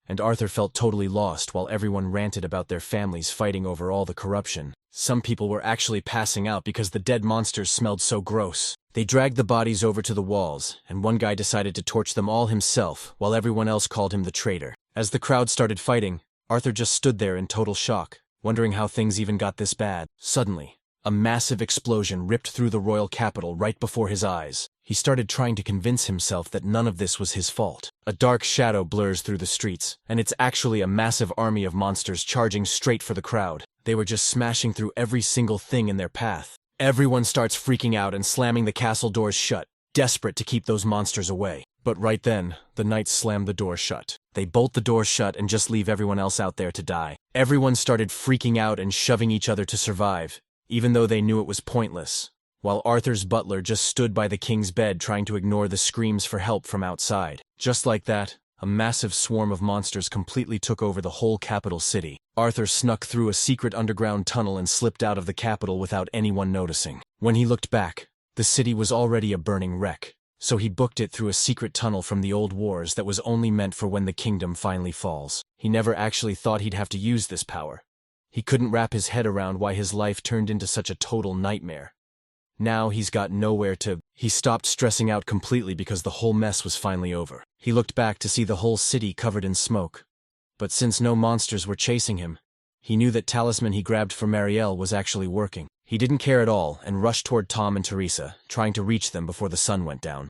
And Arthur felt totally lost while everyone ranted about their families fighting over all the corruption. Some people were actually passing out because the dead monsters smelled so gross. They dragged the bodies over to the walls, and one guy decided to torch them all himself while everyone else called him the traitor. As the crowd started fighting, Arthur just stood there in total shock, wondering how things even got this bad. Suddenly, a massive explosion ripped through the royal capital right before his eyes. He started trying to convince himself that none of this was his fault. A dark shadow blurs through the streets, and it's actually a massive army of monsters charging straight for the crowd. They were just smashing through every single thing in their path. Everyone starts freaking out and slamming the castle doors shut, desperate to keep those monsters away. But right then, the knights slam the door shut. They bolt the door shut and just leave everyone else out there to die. Everyone started freaking out and shoving each other to survive, even though they knew it was pointless, while Arthur's butler just stood by the king's bed trying to ignore the screams for help from outside. Just like that, a massive swarm of monsters completely took over the whole capital city. Arthur snuck through a secret underground tunnel and slipped out of the capital without anyone noticing. When he looked back, the city was already a burning wreck, so he booked it through a secret tunnel from the old wars that was only meant for when the kingdom finally falls. He never actually thought he'd have to use this power. He couldn't wrap his head around why his life turned into such a total nightmare. Now he's got nowhere to. He stopped stressing out completely because the whole mess was finally over. He looked back to see the whole city covered in smoke. But since no monsters were chasing him, he knew that talisman he grabbed for Marielle was actually working. He didn't care at all and rushed toward Tom and Teresa, trying to reach them before the sun went down.